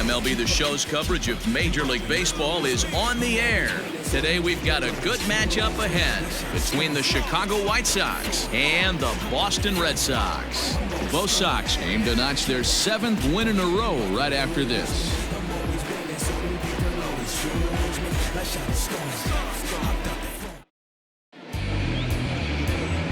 MLB The Show's coverage of Major League Baseball is on the air. Today we've got a good matchup ahead between the Chicago White Sox and the Boston Red Sox. Both Sox aim to notch their 7th win in a row right after this.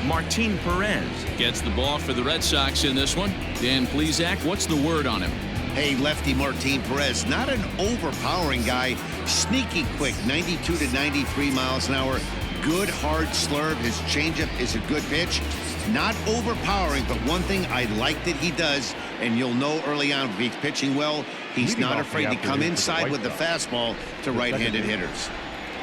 Martin Perez gets the ball for the Red Sox in this one. Dan Plesac, what's the word on him? Hey, lefty Martin Perez, not an overpowering guy, sneaky quick, 92 to 93 miles an hour, good hard slurve. His changeup is a good pitch, not overpowering, but one thing I like that he does, and you'll know early on if he's pitching well, he's not afraid to come inside with the fastball to right-handed hitters.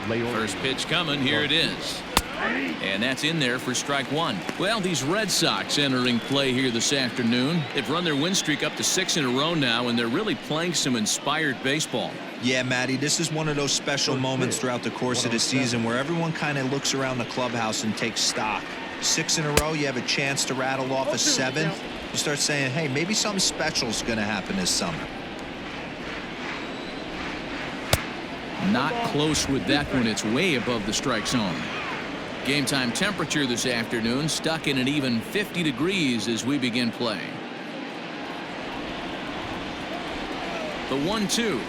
First pitch coming, here it is. And that's in there for strike one. Well, these Red Sox entering play here this afternoon. They've run their win streak up to 6 in a row now, and they're really playing some inspired baseball. Yeah, Matty, this is one of those special moments throughout the course of the season where everyone kind of looks around the clubhouse and takes stock. 6 in a row, you have a chance to rattle off a 7th. You start saying, hey, maybe something special is going to happen this summer. Not close with that one. It's way above the strike zone. Game time temperature this afternoon stuck in an even 50 degrees as we begin play. The 1-2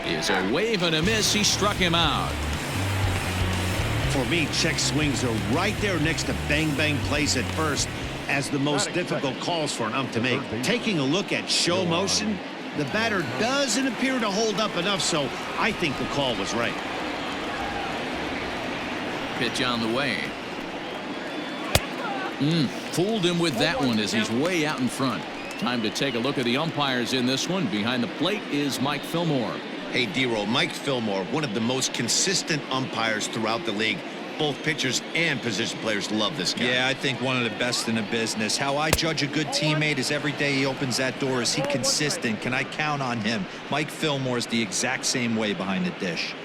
is a wave and a miss. He struck him out. For me, check swings are right there next to bang bang plays at first as the most difficult calls for an ump to make. Taking a look at show motion, the batter doesn't appear to hold up enough, so I think the call was right. Pitch on the way. Fooled him with that one as he's way out in front. Time to take a look at the umpires in this one. Behind the plate is Mike Fillmore. Hey, D-Roll, Mike Fillmore, one of the most consistent umpires throughout the league. Both pitchers and position players love this guy. Yeah, I think one of the best in the business. How I judge a good teammate is every day he opens that door. Is he consistent? Can I count on him? Mike Fillmore is the exact same way behind the dish.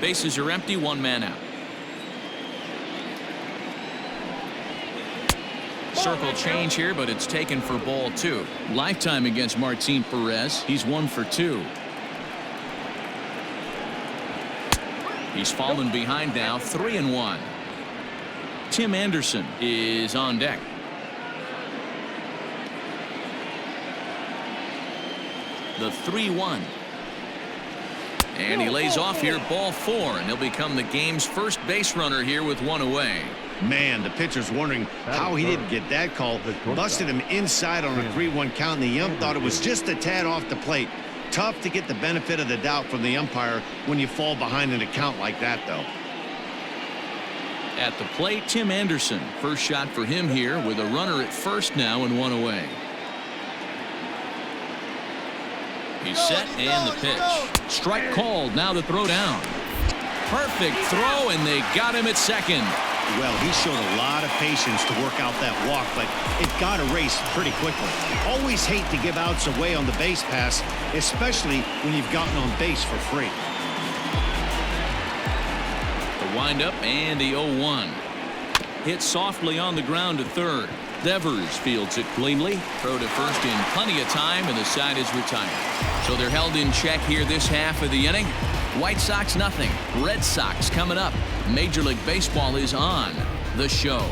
Bases are empty, 1 man out. Circle change here, but it's taken for ball 2. Lifetime against Martin Perez. He's 1 for 2. He's fallen behind now, 3-1. Tim Anderson is on deck. The 3-1. And he lays off here, ball 4, and he'll become the game's first base runner here with 1 away. Man, the pitcher's wondering how he didn't get that call. Busted him inside on a 3-1 count, and the ump thought it was just a tad off the plate. Tough to get the benefit of the doubt from the umpire when you fall behind in a count like that, though. At the plate, Tim Anderson. First shot for him here with a runner at first now and 1 away. He's set and the pitch. Strike called. Now the throw down. Perfect throw, and they got him at second. Well, he showed a lot of patience to work out that walk, but it got erased pretty quickly. Always hate to give outs away on the base pass, especially when you've gotten on base for free. The windup and the 0-1. Hit softly on the ground to third. Devers fields it cleanly. Throw to first in plenty of time, and the side is retired. So they're held in check here this half of the inning. White Sox nothing. Red Sox coming up. Major League Baseball is on the show.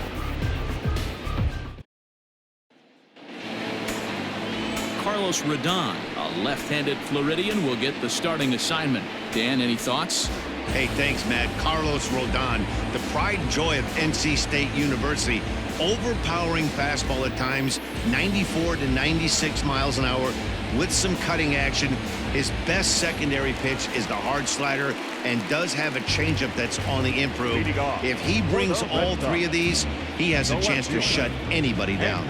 Carlos Rodon, a left-handed Floridian, will get the starting assignment. Dan, any thoughts? Hey, thanks, Matt. Carlos Rodon, the pride and joy of NC State University. Overpowering fastball at times, 94 to 96 miles an hour with some cutting action. His best secondary pitch is the hard slider and does have a changeup that's on the improve. If he brings all 3 of these, he has a chance to shut anybody down.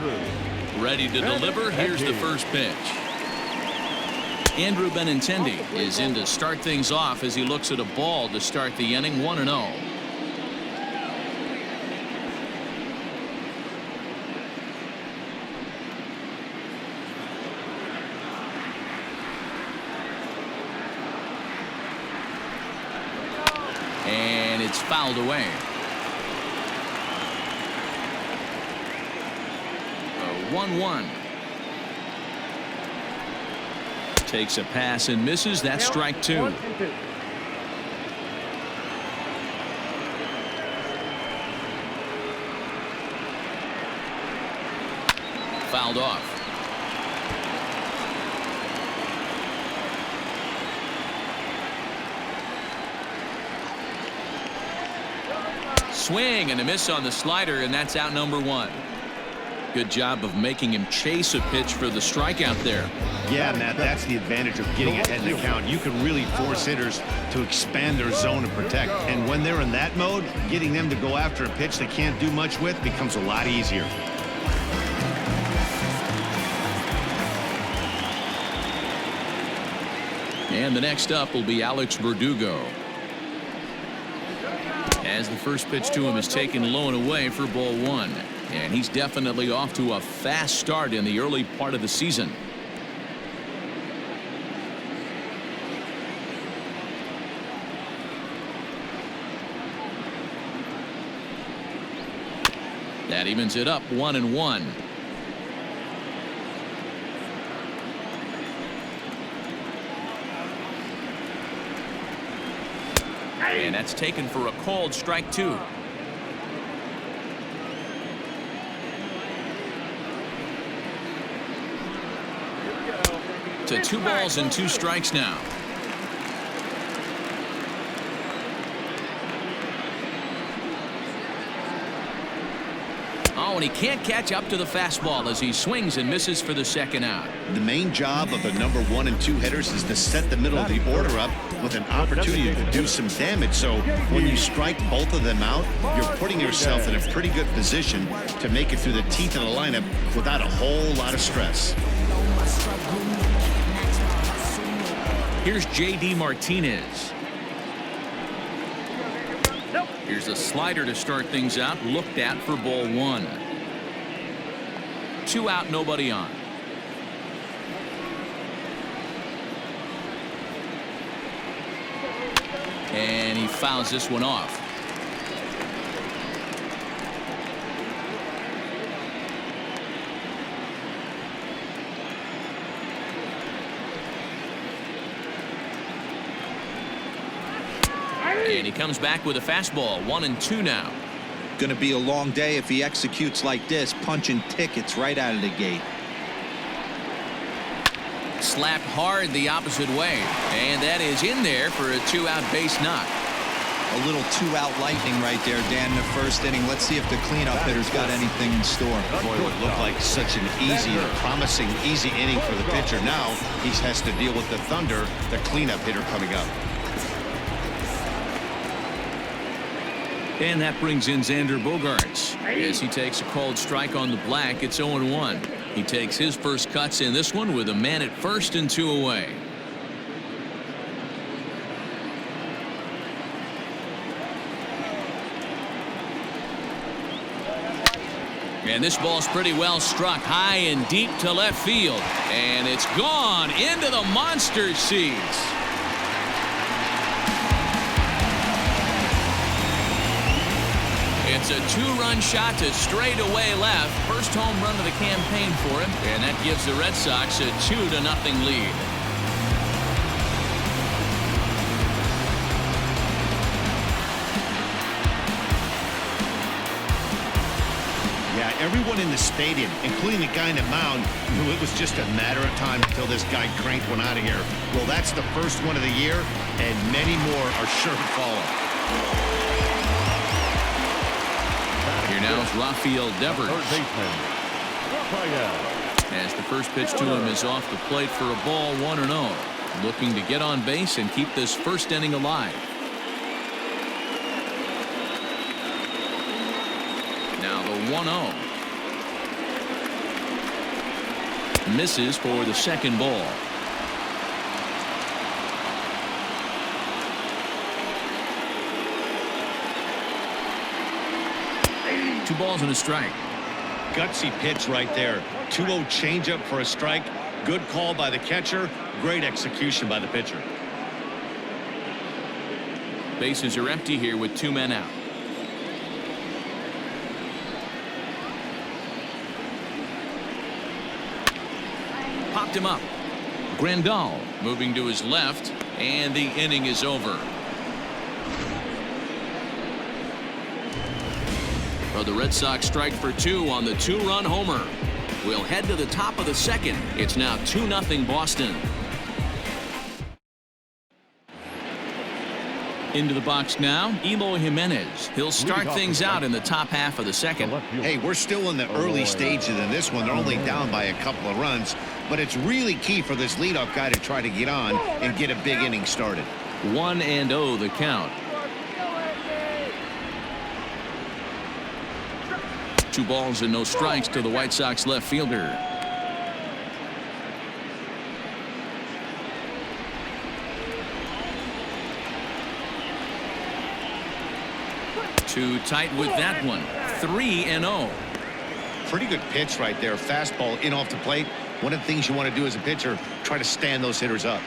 Ready to deliver. Here's the first pitch. Andrew Benintendi is in to start things off as he looks at a ball to start the inning, 1-0. And it's fouled away. 1-1. Takes a pass and misses. That's strike two. Fouled off. Swing and a miss on the slider, and that's out number one. Good job of making him chase a pitch for the strikeout there. Yeah, Matt, that's the advantage of getting ahead in the count. You can really force hitters to expand their zone and protect. And when they're in that mode, getting them to go after a pitch they can't do much with becomes a lot easier. And the next up will be Alex Verdugo. As the first pitch to him is taken low and away for ball one. And he's definitely off to a fast start in the early part of the season. That evens it up 1-1. And that's taken for a called strike two. To 2 balls and 2 strikes now. Oh, and he can't catch up to the fastball as he swings and misses for the second out. The main job of the number 1 and 2 hitters is to set the middle of the order up with an opportunity to do some damage. So when you strike both of them out, you're putting yourself in a pretty good position to make it through the teeth of the lineup without a whole lot of stress. Here's J.D. Martinez. Here's a slider to start things out, looked at for ball one. 2 out, nobody on. And he fouls this one off. And he comes back with a fastball. 1-2 now. Going to be a long day if he executes like this, punching tickets right out of the gate. Slapped hard the opposite way, and that is in there for a 2-out base knock. A little 2-out lightning right there, Dan, in the first inning. Let's see if the cleanup hitter's got anything in store. Boy, it would look like such an easy, promising, easy inning for the pitcher. Now he has to deal with the Thunder, the cleanup hitter coming up. And that brings in Xander Bogaerts. As he takes a called strike on the black, it's 0-1. He takes his first cuts in this one with a man at first and 2 away. And this ball's pretty well struck high and deep to left field. And it's gone into the monster seats. It's a 2-run shot to straightaway left. First home run of the campaign for him. And that gives the Red Sox a 2-0 lead. Yeah, everyone in the stadium, including the guy in the mound, knew it was just a matter of time until this guy cranked one out of here. Well, that's the first one of the year, and many more are sure to follow. Here now is Rafael Devers. As the first pitch to him is off the plate for a ball, 1-0. Looking to get on base and keep this first inning alive. Now the 1-0. Misses for the second ball. Two balls and a strike. Gutsy pitch right there. 2-0 changeup for a strike. Good call by the catcher. Great execution by the pitcher. Bases are empty here with 2 men out. Popped him up. Grandal moving to his left, and the inning is over. Well, the Red Sox strike for 2 on the 2-run homer. We'll head to the top of the second. It's now 2-0 Boston. Into the box now, Eloy Jimenez. He'll start things out in the top half of the second. Hey, we're still in the early stages in this one. They're only down by a couple of runs, but it's really key for this leadoff guy to try to get on and get a big inning started. 1-0 the count. 2 balls and no strikes to the White Sox left fielder. Too tight with that one. 3-0. Pretty good pitch right there. Fastball in off the plate. One of the things you want to do as a pitcher, try to stand those hitters up.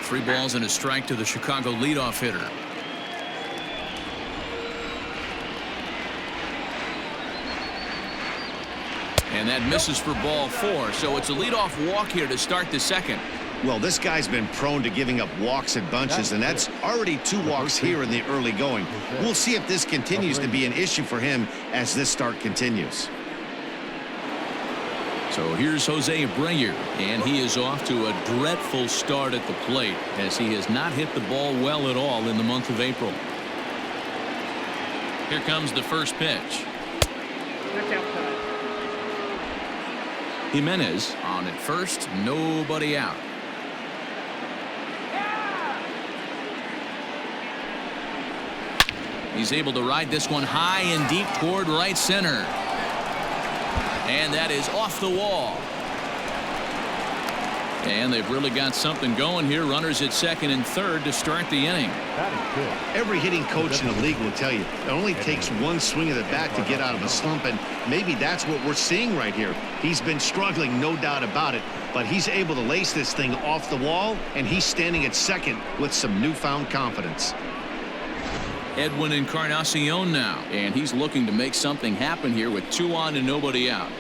3 balls and a strike to the Chicago leadoff hitter. And that misses for ball 4, so it's a leadoff walk here to start the second. Well, this guy's been prone to giving up walks at bunches, and that's already 2 walks here in the early going. We'll see if this continues to be an issue for him as this start continues. So here's Jose Abreu, and he is off to a dreadful start at the plate as he has not hit the ball well at all in the month of April. Here comes the first pitch. Jimenez on at first, nobody out. He's able to ride this one high and deep toward right center. And that is off the wall. And they've really got something going here. Runners at second and third to start the inning. Every hitting coach in the league will tell you it only takes one swing of the bat to get out of a slump, and maybe that's what we're seeing right here. He's been struggling, no doubt about it, but he's able to lace this thing off the wall, and he's standing at second with some newfound confidence. Edwin Encarnacion now, and he's looking to make something happen here with 2 on and nobody out.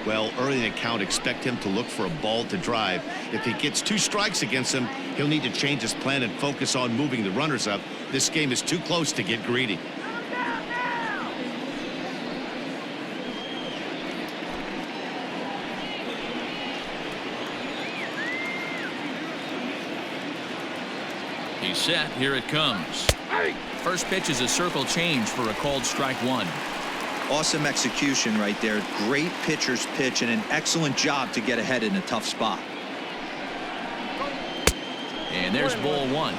Well, early in the count, expect him to look for a ball to drive. If he gets 2 strikes against him, he'll need to change his plan and focus on moving the runners up. This game is too close to get greedy. He's set. Here it comes. First pitch is a circle change for a called strike 1. Awesome execution right there. Great pitcher's pitch and an excellent job to get ahead in a tough spot. And there's ball 1.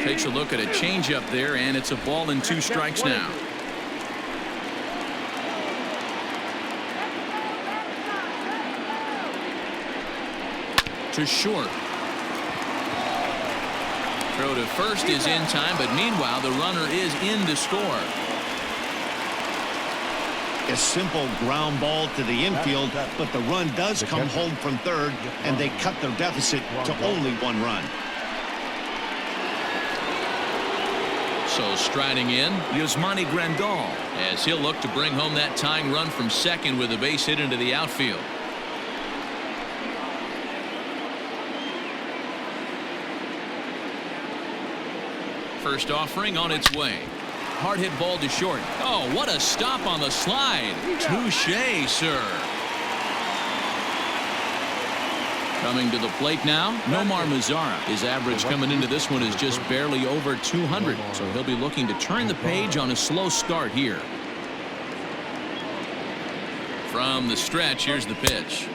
Takes a look at a changeup there, and it's a ball and 2 strikes now. To short. Throw to first is in time, but meanwhile the runner is in to score. A simple ground ball to the infield, but the run does come home from third, and they cut their deficit to only 1 run. So striding in, Yasmani Grandal, as he'll look to bring home that tying run from second with a base hit into the outfield. First offering on its way. Hard hit ball to short. Oh, what a stop on the slide. Touché, sir. Coming to the plate now, Nomar Mazara. His average coming into this one is just barely over 200, so he'll be looking to turn the page on a slow start here. From the stretch, here's the pitch.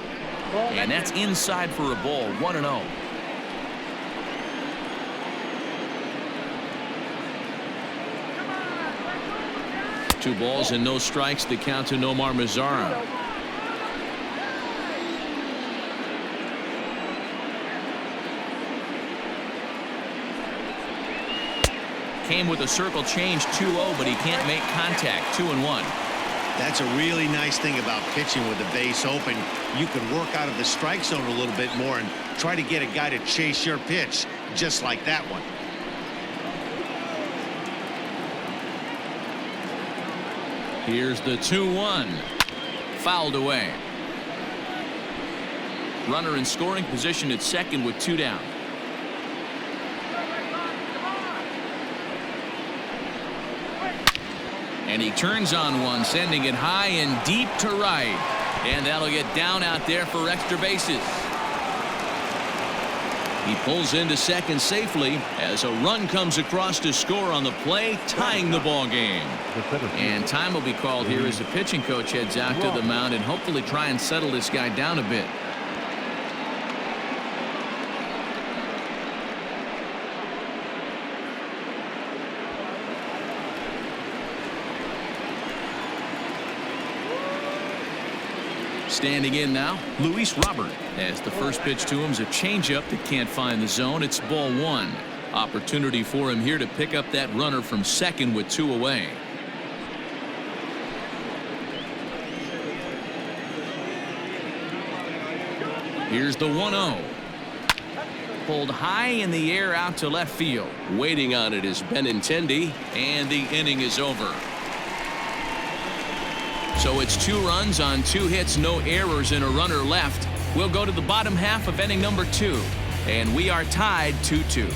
And that's inside for a ball, 1-0. Two balls and no strikes, the count to Nomar Mazara. Came with a circle change 2-0, but he can't make contact. 2-1. That's a really nice thing about pitching with the base open. You can work out of the strike zone a little bit more and try to get a guy to chase your pitch, just like that one. Here's the 2-1. Fouled away. Runner in scoring position at second with 2 down. And he turns on one, sending it high and deep to right. And that'll get down out there for extra bases. He pulls into second safely as a run comes across to score on the play, tying the ball game. And time will be called here as the pitching coach heads out to the mound and hopefully try and settle this guy down a bit. Standing in now, Luis Robert, as the first pitch to him is a changeup that can't find the zone. It's ball 1. Opportunity for him here to pick up that runner from second with 2 away. Here's the 1-0. Pulled high in the air out to left field. Waiting on it is Benintendi, and the inning is over. So it's 2 runs on 2 hits, no errors, and a runner left. We'll go to the bottom half of inning number 2, and we are tied 2-2.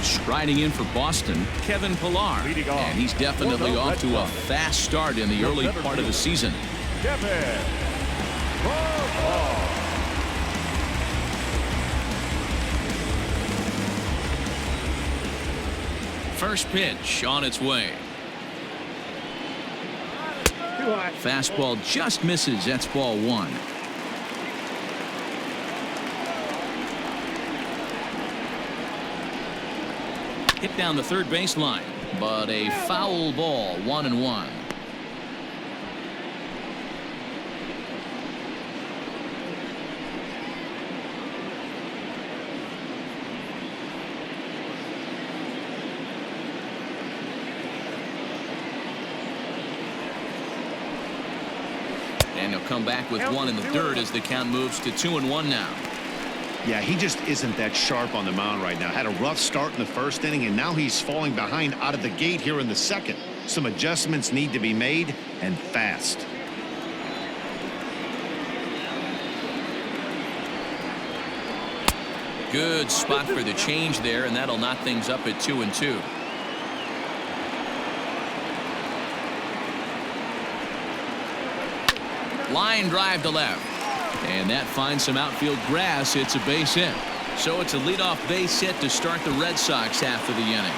Striding in for Boston, Kevin Pillar, and he's definitely off to a fast start in the early part of the season. Kevin Pillar. First pitch on its way. Fastball just misses. That's ball 1. Hit down the third baseline, but a foul ball, 1-1. And he'll come back with 1 in the third as the count moves to 2-1 now. Yeah, he just isn't that sharp on the mound right now. Had a rough start in the first inning, and now he's falling behind out of the gate here in the second. Some adjustments need to be made, and fast. Good spot for the change there, and that'll knock things up at 2-2. Line drive to left. And that finds some outfield grass. It's a base hit. So it's a leadoff base hit to start the Red Sox half of the inning.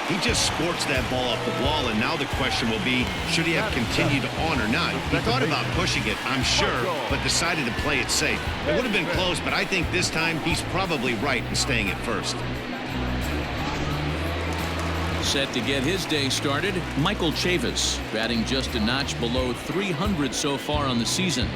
He just squirts that ball off the wall, and now the question will be, should he have continued on or not? He thought about pushing it, I'm sure, but decided to play it safe. It would have been close, but I think this time he's probably right in staying at first. Set to get his day started, Michael Chavis, batting just a notch below 300 so far on the season.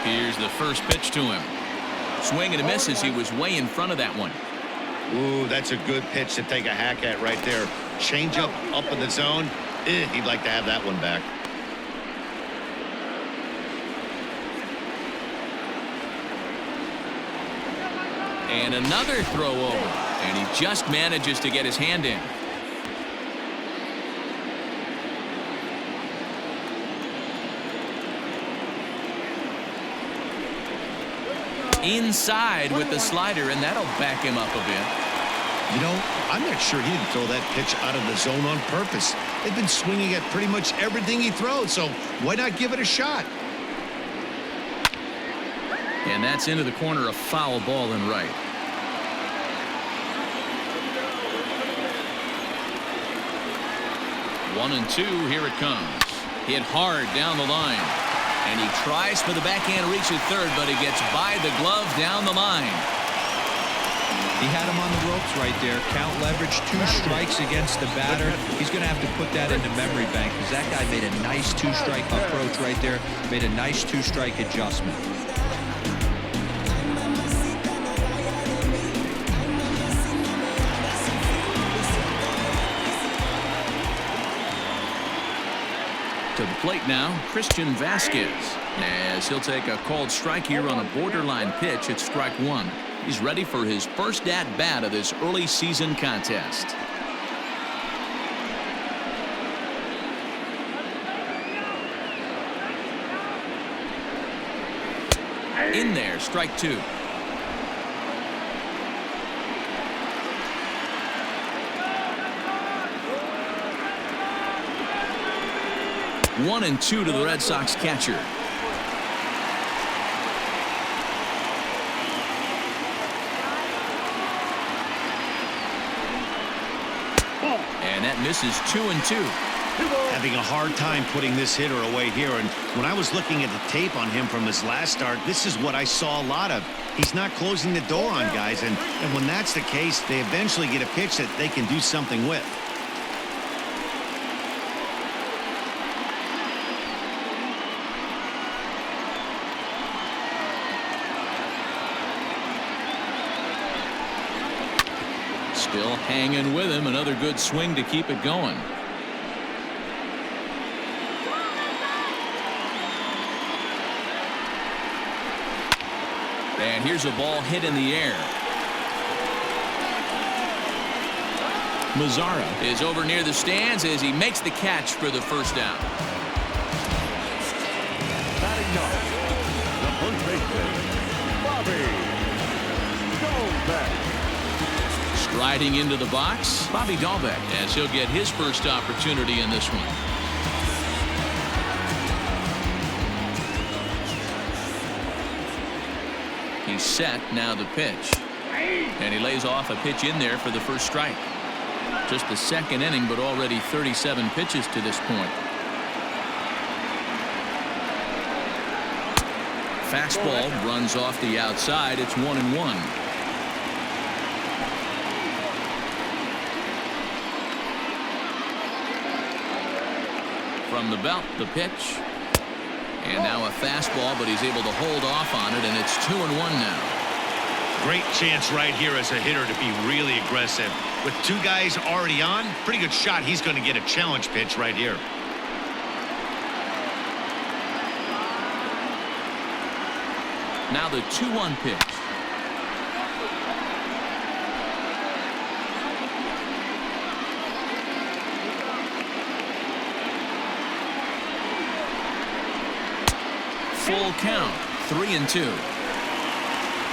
Here's the first pitch to him. Swing and a miss as he was way in front of that one. Ooh, that's a good pitch to take a hack at right there. Change up in the zone. He'd like to have that one back. And another throw over. And he just manages to get his hand in. Inside with the slider, and that'll back him up a bit. You know, I'm not sure he didn't throw that pitch out of the zone on purpose. They've been swinging at pretty much everything he throws, so why not give it a shot? And that's into the corner, a foul ball and right. One and two, here it comes. Hit hard down the line. And he tries for the backhand reach at third, but he gets by the glove down the line. He had him on the ropes right there. Count leverage, 2 strikes against the batter. He's going to have to put that into memory bank because that guy made a nice 2-strike approach right there. Made a nice 2-strike adjustment. To the plate now, Christian Vasquez, as he'll take a called strike here on a borderline pitch at strike one. He's ready for his first at-bat of this early season contest. In there, strike two. One and two to the Red Sox catcher. And that misses 2-2. Having a hard time putting this hitter away here, and when I was looking at the tape on him from his last start, this is what I saw a lot of. He's not closing the door on guys, and when that's the case, they eventually get a pitch that they can do something with. Still hanging with him. Another good swing to keep it going. And here's a ball hit in the air. Mazzara is over near the stands as he makes the catch for the first down. Batting up, the first baseman, Bobby Dalbec. Striding into the box, Bobby Dalbec, as he'll get his first opportunity in this one. He's set, now the pitch. And he lays off a pitch in there for the first strike. Just the second inning, but already 37 pitches to this point. Fastball runs off the outside. It's 1-1. From the belt, the pitch. And now a fastball, but he's able to hold off on it, and it's 2-1 now. Great chance right here as a hitter to be really aggressive. With two guys already on, pretty good shot. He's going to get a challenge pitch right here. Now the 2-1 pitch. Full count, 3-2.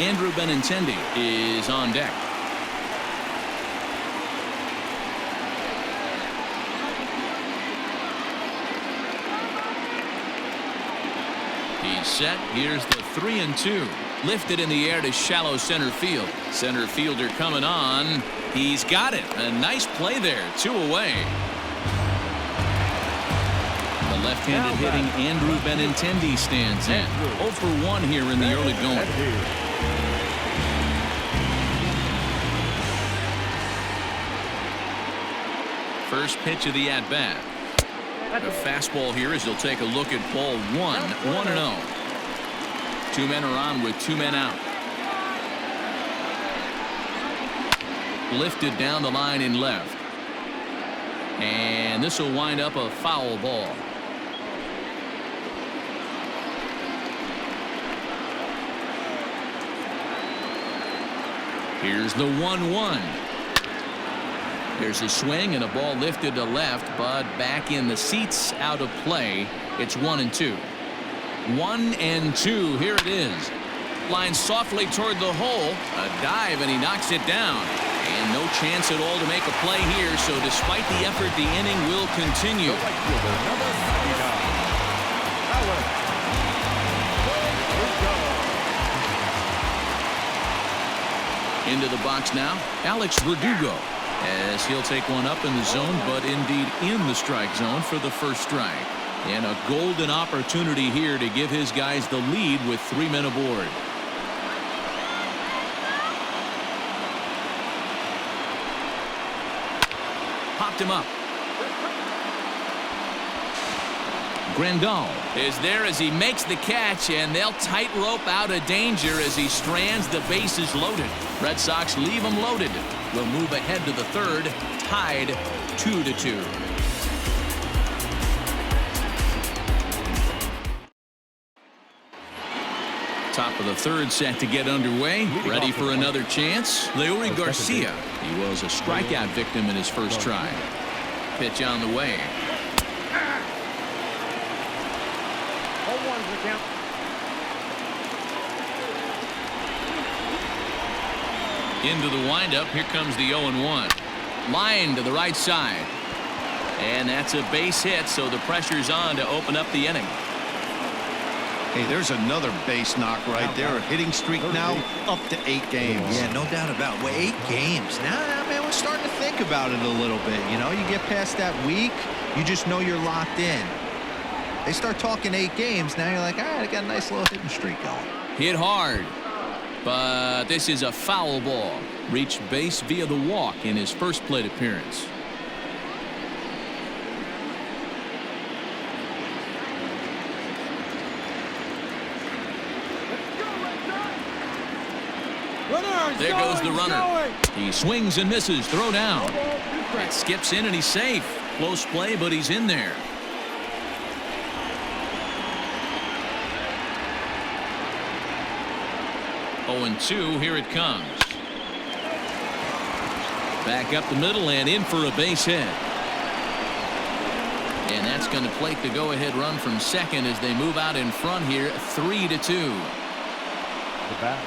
Andrew Benintendi is on deck. He's set. Here's the 3-2. Lifted in the air to shallow center field. Center fielder coming on. He's got it. A nice play there. 2 away. The left-handed hitting Andrew Benintendi stands in. 0 for 1 here in the early going. First pitch of the at-bat. A fastball here as he'll take a look at ball 1. 1-0. 2 men are on with 2 men out. Lifted down the line in left. And this will wind up a foul ball. Here's the 1-1. There's a swing and a ball lifted to left, but back in the seats, out of play. It's 1-2. 1-2. Here it is. Line softly toward the hole. A dive, and he knocks it down. And no chance at all to make a play here, so despite the effort, the inning will continue. Into the box now, Alex Verdugo, as he'll take one up in the zone, but indeed in the strike zone for the first strike. And a golden opportunity here to give his guys the lead with 3 men aboard. Popped him up. Grandal is there as he makes the catch, and they'll tightrope out of danger as he strands. The bases loaded. Red Sox leave them loaded. Will move ahead to the third, tied 2-2. Top of the third set to get underway. Ready for another chance. Leury Garcia. He was a strikeout victim in his first try. Pitch on the way. Into the windup. Here comes the 0-1. Line to the right side. And that's a base hit, so the pressure's on to open up the inning. Hey, there's another base knock right there. A hitting streak now up to 8 games. Yeah, no doubt about it. Well, 8 games. Now, man, we're starting to think about it a little bit. You know, you get past that week, you just know you're locked in. They start talking 8 games. Now you're like, all right, I got a nice little hitting streak going. Hit hard. But this is a foul ball. Reached base via the walk in his first plate appearance. There goes the runner. He swings and misses. Throw down. It skips in and he's safe. Close play, but he's in there. Oh, and 2. Here it comes. Back up the middle and in for a base hit. And that's going to plate the go-ahead run from second as they move out in front here, 3-2.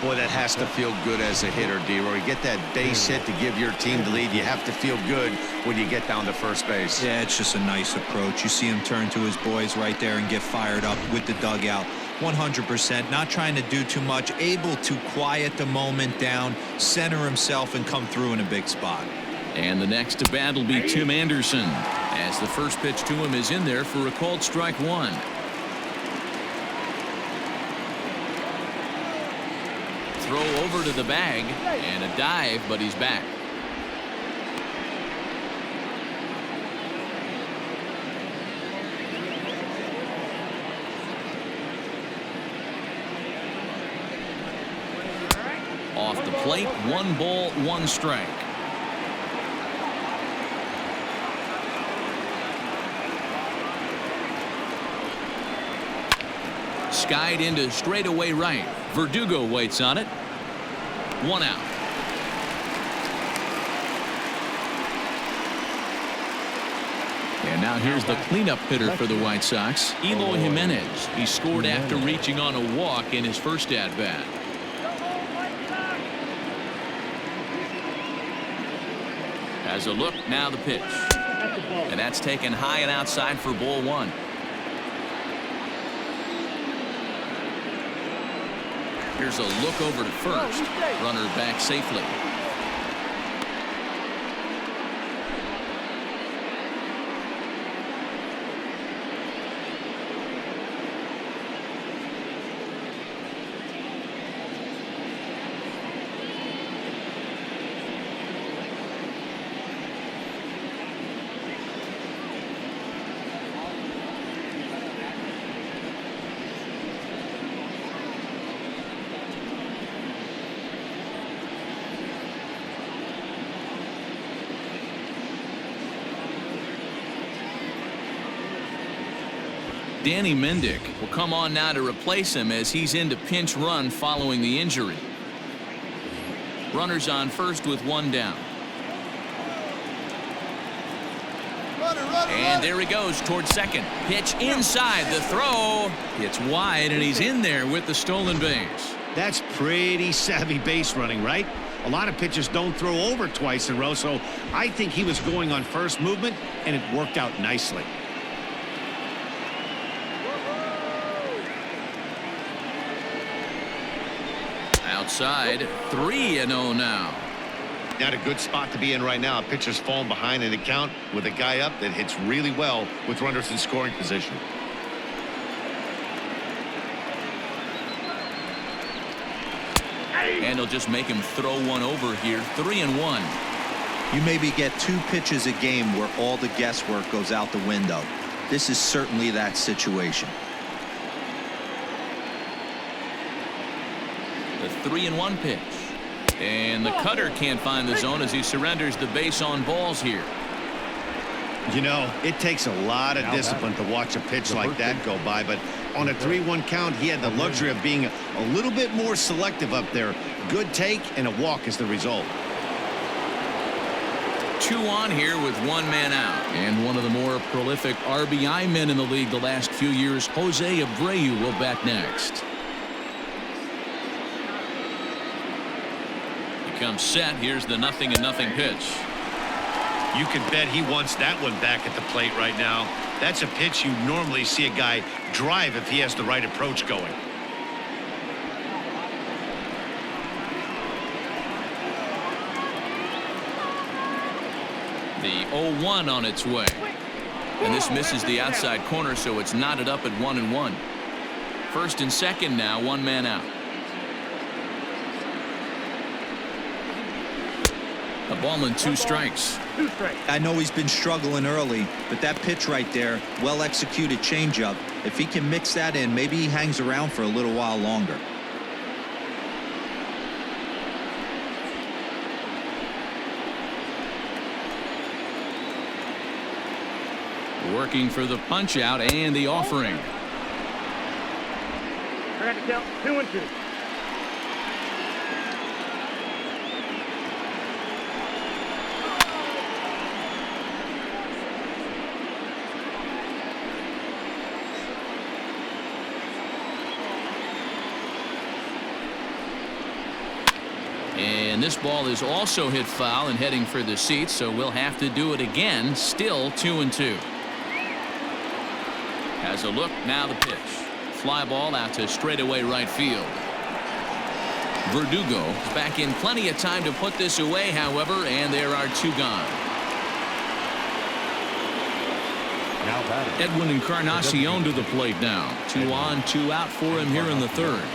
Boy, that has to feel good as a hitter, D-Roy. Get that base hit to give your team the lead. You have to feel good when you get down to first base. Yeah, it's just a nice approach. You see him turn to his boys right there and get fired up with the dugout. 100%, not trying to do too much, able to quiet the moment down, center himself, and come through in a big spot. And the next to bat will be Tim Anderson, as the first pitch to him is in there for a called strike 1. Throw over to the bag and a dive, but he's back. Off the plate, 1 ball, 1 strike. Skied into straightaway right. Verdugo waits on it. 1 out. And now here's the cleanup hitter for the White Sox, Eloy Jimenez. He scored after reaching on a walk in his first at-bat. As a look, now the pitch. And that's taken high and outside for ball 1. Here's a look over to first. Runner back safely. Danny Mendick will come on now to replace him as he's into pinch run following the injury. Runners on first with 1 down. And there he goes towards second. Pitch inside. The throw. It's wide, and he's in there with the stolen base. That's pretty savvy base running, right? A lot of pitchers don't throw over twice in a row, so I think he was going on first movement, and it worked out nicely. Outside, 3-0 now. Not a good spot to be in right now. Pitcher's falling behind in the count with a guy up that hits really well with runners in scoring position. And he'll just make him throw one over here. 3-1. You maybe get 2 pitches a game where all the guesswork goes out the window. This is certainly that situation. The 3-1 pitch. And the cutter can't find the zone as he surrenders the base on balls here. You know, it takes a lot of discipline to watch a pitch like that go by, but on a 3-1 count, he had the luxury of being a little bit more selective up there. Good take and a walk is the result. 2 on here with 1 man out. And one of the more prolific RBI men in the league the last few years, Jose Abreu, will bat next. He comes set. Here's the 0-0 pitch. You can bet he wants that one back at the plate right now. That's a pitch you normally see a guy drive if he has the right approach going. The 0-1 on its way. And this misses the outside corner, so it's knotted up at 1-1. First and second now, 1 man out. A ball and 2 strikes. I know he's been struggling early, but that pitch right there, well executed changeup. If he can mix that in, maybe he hangs around for a little while longer. Working for the punch out and the offering. I got to count 2-2. And this ball is also hit foul and heading for the seats, so we'll have to do it again. Still 2-2. Has a look, now the pitch. Fly ball out to straightaway right field. Verdugo is back in plenty of time to put this away, however, and there are 2 gone. Now batting. Edwin Encarnacion to the plate now. 2 on, 2 out for him here in the 3rd.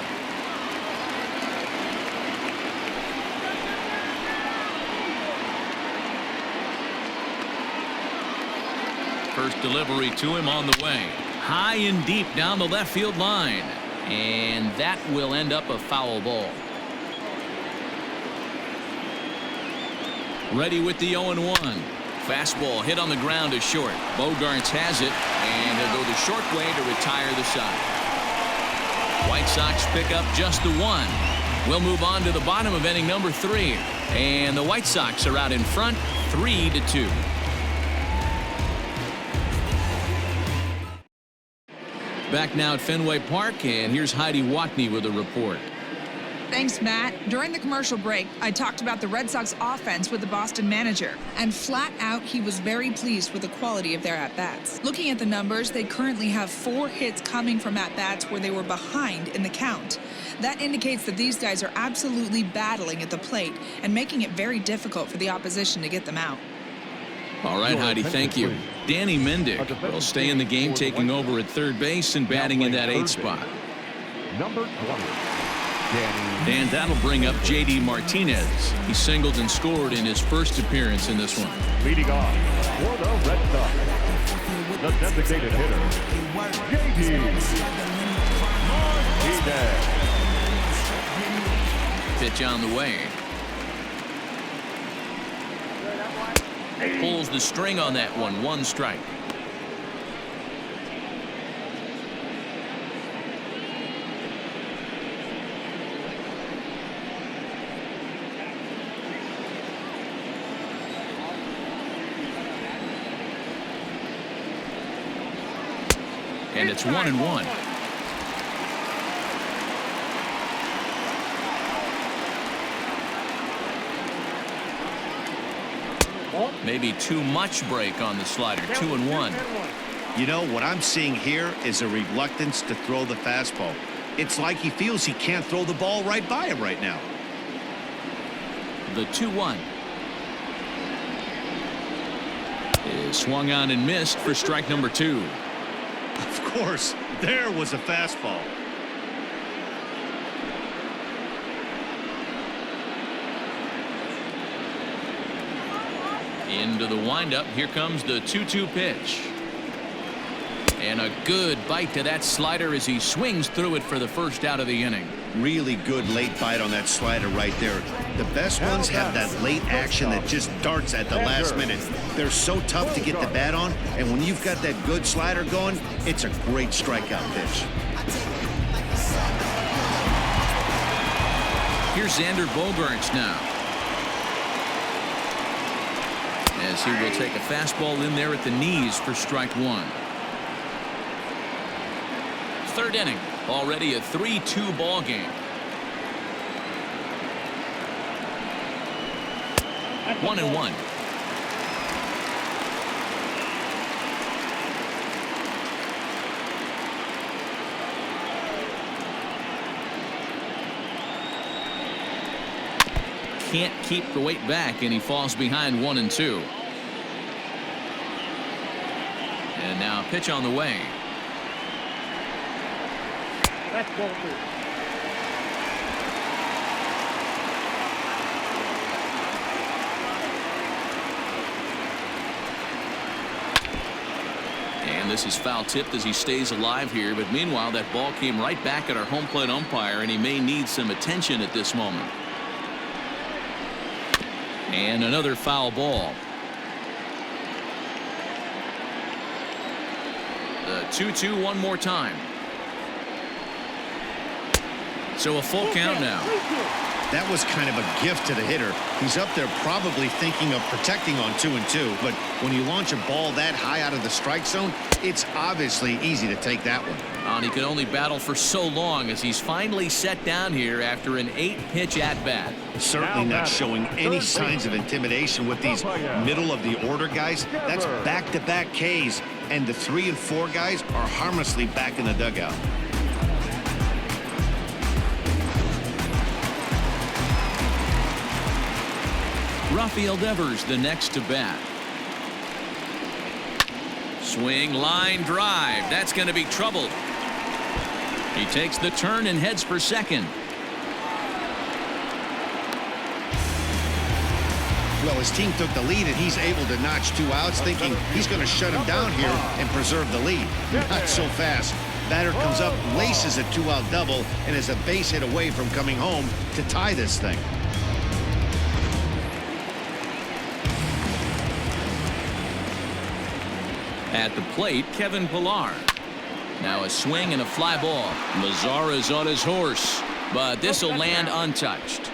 First delivery to him on the way. High and deep down the left field line. And that will end up a foul ball. Ready with the 0-1. Fastball hit on the ground to short. Bogarts has it, and he'll go the short way to retire the side. White Sox pick up just the 1. We'll move on to the bottom of inning number 3. And the White Sox are out in front, 3-2. Back now at Fenway Park, and here's Heidi Watney with a report. Thanks, Matt. During the commercial break, I talked about the Red Sox offense with the Boston manager, and flat out, he was very pleased with the quality of their at-bats. Looking at the numbers, they currently have 4 hits coming from at-bats where they were behind in the count. That indicates that these guys are absolutely battling at the plate and making it very difficult for the opposition to get them out. All right, Heidi, thank you. Danny Mendick will stay in the game, taking over at third base and batting in that 8th spot. Number 20, Danny. And that'll bring up J.D. Martinez. He singled and scored in his first appearance in this one. Leading off for the Red Sox, the designated hitter, J.D. Martinez. Pitch on the way. Pulls the string on that one. 1 strike. And it's 1-1. Maybe too much break on the slider. 2-1. You know, what I'm seeing here is a reluctance to throw the fastball. It's like he feels he can't throw the ball right by him right now. The 2-1 is swung on and missed for strike number 2. Of course, there was a fastball. Into the windup. Here comes the 2-2 pitch. And a good bite to that slider as he swings through it for the first out of the inning. Really good late bite on that slider right there. The best ones have that late action that just darts at the last minute. They're so tough to get the bat on, and when you've got that good slider going, it's a great strikeout pitch. Here's Xander Bogaerts now, as he will take a fastball in there at the knees for strike one. Third inning, already a 3-2 ball game. 1-1. Can't keep the weight back, and he falls behind 1-2. And now pitch on the way. That's ball two. And this is foul tipped as he stays alive here, but meanwhile that ball came right back at our home plate umpire, and he may need some attention at this moment. And another foul ball. The 2-2 one more time. So a full count now. That was kind of a gift to the hitter. He's up there probably thinking of protecting on 2-2, but when you launch a ball that high out of the strike zone, it's obviously easy to take that one. And he could only battle for so long as he's finally set down here after an 8-pitch at-bat. Certainly not showing any signs of intimidation with these middle-of-the-order guys. That's back-to-back Ks, and the 3 and 4 guys are harmlessly back in the dugout. Rafael Devers the next to bat. Swing, line drive. That's going to be trouble. He takes the turn and heads for second. Well, his team took the lead, and he's able to notch 2 outs, thinking he's going to shut him down here and preserve the lead. Not so fast. Batter comes up, laces a 2-out double, and is a base hit away from coming home to tie this thing. At the plate, Kevin Pillar. Now a swing and a fly ball. Mazara's on his horse, but this will land untouched.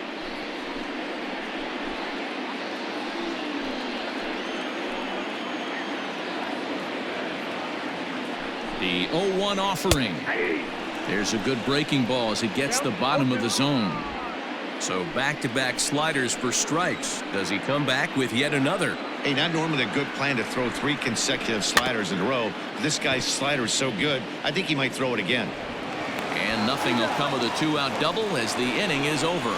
The 0-1 offering. There's a good breaking ball as it gets the bottom of the zone. So back-to-back sliders for strikes. Does he come back with yet another? Hey, not normally a good plan to throw 3 consecutive sliders in a row. This guy's slider is so good, I think he might throw it again. And nothing will come of the 2-out double as the inning is over.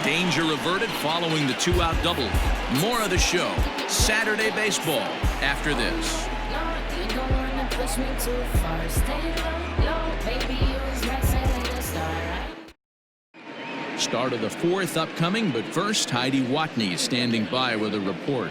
Danger averted following the 2-out double. More of the show. Saturday baseball after this. Start of the 4th upcoming, but first Heidi Watney standing by with a report.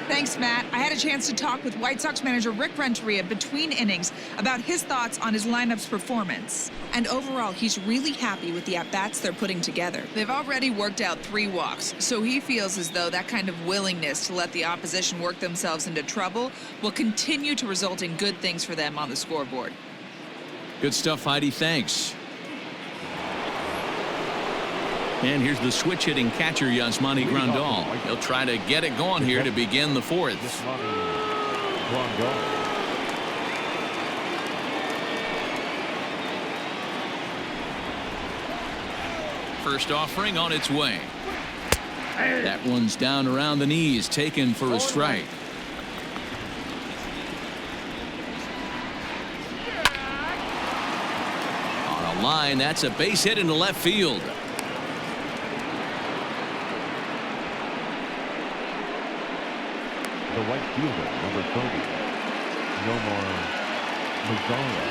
Thanks, Matt. I had a chance to talk with White Sox manager Rick Renteria between innings about his thoughts on his lineup's performance. And overall, he's really happy with the at-bats they're putting together. They've already worked out 3 walks, so he feels as though that kind of willingness to let the opposition work themselves into trouble will continue to result in good things for them on the scoreboard. Good stuff, Heidi. Thanks. And here's the switch-hitting catcher, Yasmani Grandal. He'll try to get it going here to begin the 4th. First offering on its way. That one's down around the knees, taken for a strike. On a line, that's a base hit into left field. The right fielder, number 30, Nomar Mazara.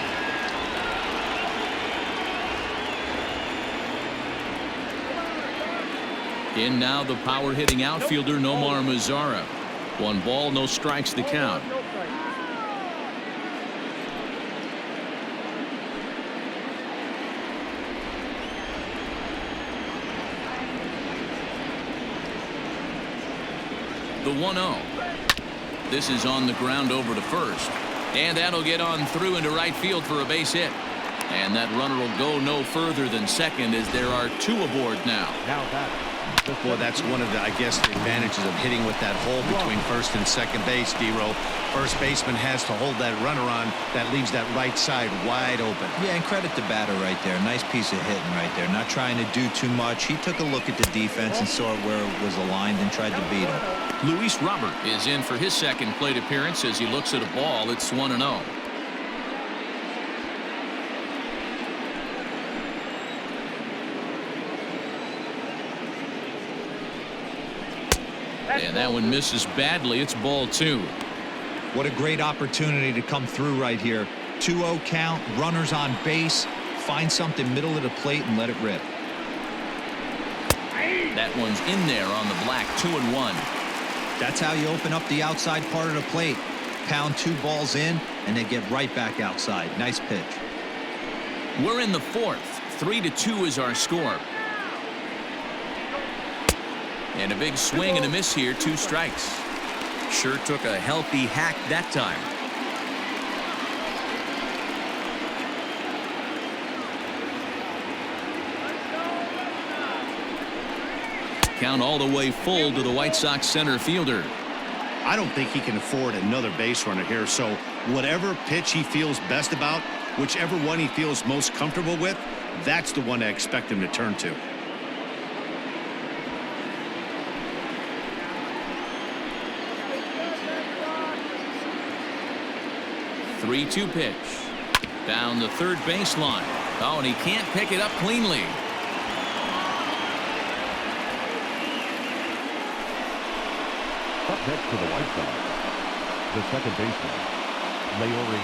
In now the power-hitting outfielder Nomar Mazara. 1 ball, no strikes the count. 1-0. This is on the ground over to first. And that'll get on through into right field for a base hit. And that runner will go no further than second as there are 2 aboard now. Now that. Well, that's one of the, I guess, the advantages of hitting with that hole between first and second base, D-Row. First baseman has to hold that runner on. That leaves that right side wide open. Yeah, and credit the batter right there. Nice piece of hitting right there. Not trying to do too much. He took a look at the defense and saw where it was aligned and tried to beat him. Luis Robert is in for his second plate appearance as he looks at a ball. It's 1-0. And that one misses badly. It's ball 2. What a great opportunity to come through right here. 2-0 count, runners on base. Find something middle of the plate and let it rip. That one's in there on the black. 2-1. That's how you open up the outside part of the plate. Pound 2 balls in and then get right back outside. Nice pitch. We're in the 4th. 3-2 is our score. And a big swing and a miss here. 2 strikes. Sure took a healthy hack that time. Count all the way full to the White Sox center fielder. I don't think he can afford another base runner here, so whatever pitch he feels best about, whichever one he feels most comfortable with, that's the one I expect him to turn to. 3-2 pitch. Down the third baseline. Oh, and he can't pick it up cleanly. Up next to the White Sox, the second baseman, Leori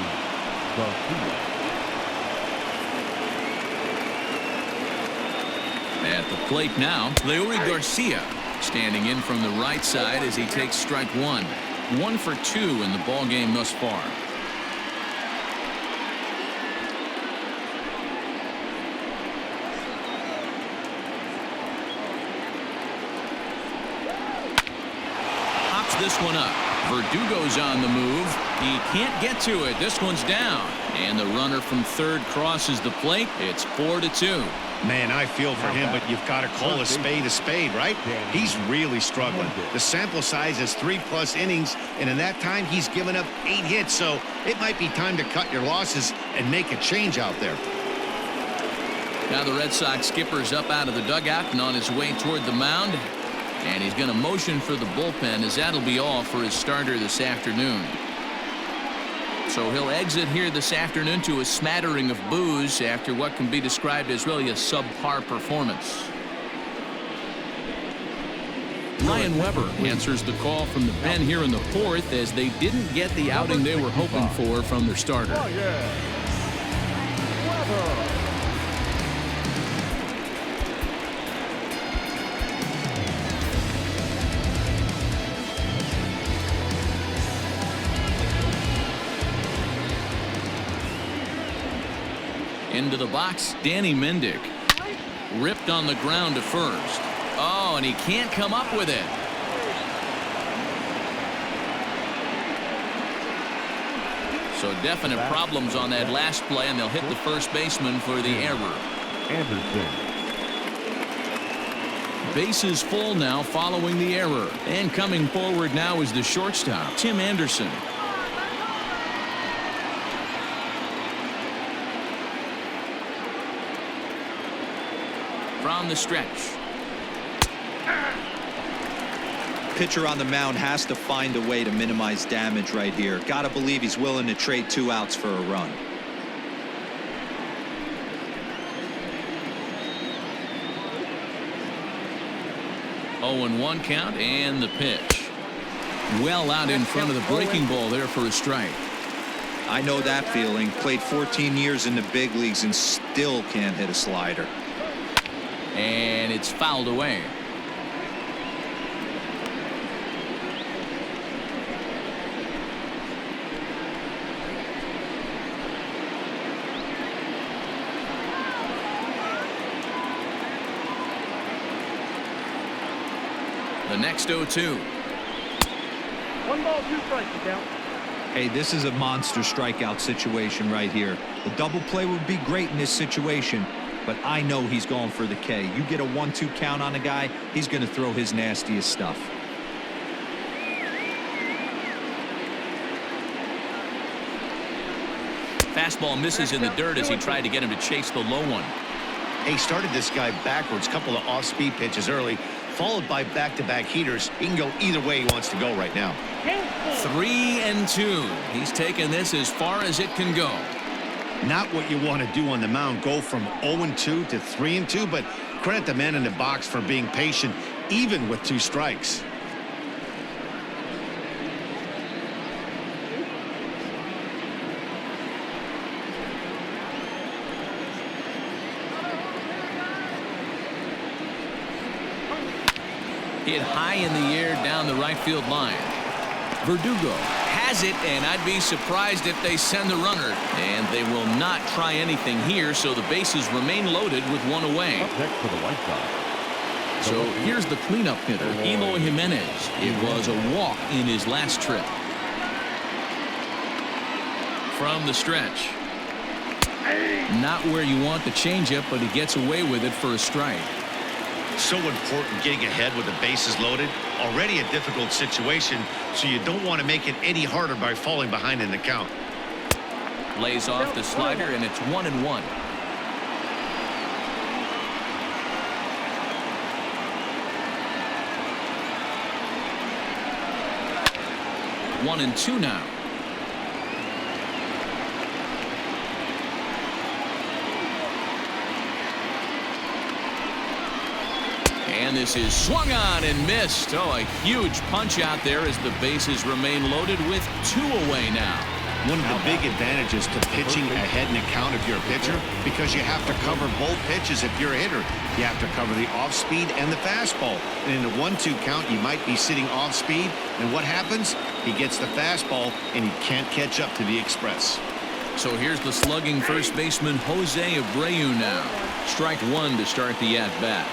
Garcia. At the plate now, Leori Garcia standing in from the right side as he takes strike 1. 1 for 2 in the ball game thus far. This one up. Verdugo's on the move. He can't get to it. This one's down. And the runner from third crosses the plate. It's 4-2. Man, I feel for him, but you've got to call a spade, right? He's really struggling. The sample size is 3+ innings, and in that time, he's given up 8 hits, so it might be time to cut your losses and make a change out there. Now the Red Sox skipper's up out of the dugout and on his way toward the mound. And he's going to motion for the bullpen as that'll be all for his starter this afternoon. So he'll exit here this afternoon to a smattering of boos after what can be described as really a subpar performance. Ryan Weber answers the call from the pen here in the 4th as they didn't get the outing they were hoping for from their starter. Oh, yeah. Weber. Into the box, Danny Mendick. Ripped on the ground to first. Oh, and he can't come up with it. So definite problems on that last play, and they'll hit the first baseman for the error. Anderson. Bases full now following the error. And coming forward now is the shortstop, Tim Anderson. From the stretch. Pitcher on the mound has to find a way to minimize damage right here. Got to believe he's willing to trade 2 outs for a run. Oh, and 1 count and the pitch. Well out in front of the breaking ball there for a strike. I know that feeling. Played 14 years in the big leagues and still can't hit a slider. And it's fouled away. The next 0-2. 1 ball, 2 strikes, you count. Hey, this is a monster strikeout situation right here. The double play would be great in this situation, but I know he's going for the K. You get a 1-2 count on a guy, he's going to throw his nastiest stuff. Fastball misses in the dirt as he tried to get him to chase the low one. He started this guy backwards, couple of off-speed pitches early, followed by back-to-back heaters. He can go either way he wants to go right now. 3-2. He's taken this as far as it can go. Not what you want to do on the mound, go from 0-2 to 3-2, but credit the man in the box for being patient, even with 2 strikes. Hit high in the air down the right field line. Verdugo has it, and I'd be surprised if they send the runner. And they will not try anything here, so the bases remain loaded with 1 away. Up next for the White Sox. So here's the cleanup hitter, Eloy Jimenez. It was a walk in his last trip. From the stretch. Not where you want the changeup, but he gets away with it for a strike. So important getting ahead with the bases loaded. Already a difficult situation, so you don't want to make it any harder by falling behind in the count. Lays off the slider, and it's 1-1. One and two now. And this is swung on and missed. Oh, a huge punch out there as the bases remain loaded with 2 away now. One of the big advantages to pitching ahead in the count if you're a pitcher, because you have to cover both pitches if you're a hitter. You have to cover the off-speed and the fastball. And in the 1-2 count, you might be sitting off-speed. And what happens? He gets the fastball, and he can't catch up to the express. So here's the slugging first baseman Jose Abreu now. Strike 1 to start the at-bat.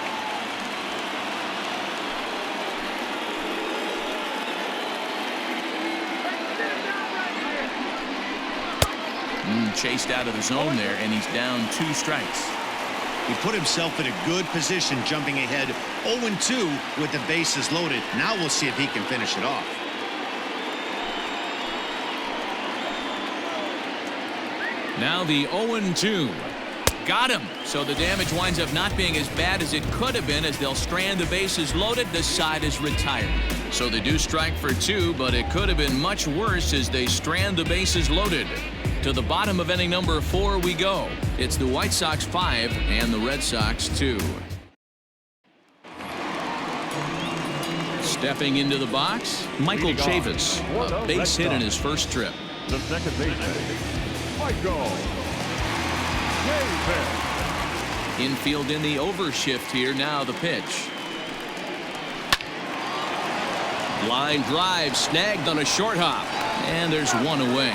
Chased out of the zone there, and he's down 2 strikes. He put himself in a good position, jumping ahead 0-2 with the bases loaded. Now we'll see if he can finish it off. Now the 0-2. Got him. So the damage winds up not being as bad as it could have been as they'll strand the bases loaded. The side is retired. So they do strike for 2, but it could have been much worse as they strand the bases loaded. To the bottom of inning number 4 we go. It's the White Sox 5 and the Red Sox 2. Stepping into the box, Michael Chavis, a base hit in his first trip. The second baseman, Michael Chavis. Infield in the overshift here. Now the pitch. Line drive snagged on a short hop, and there's 1 away.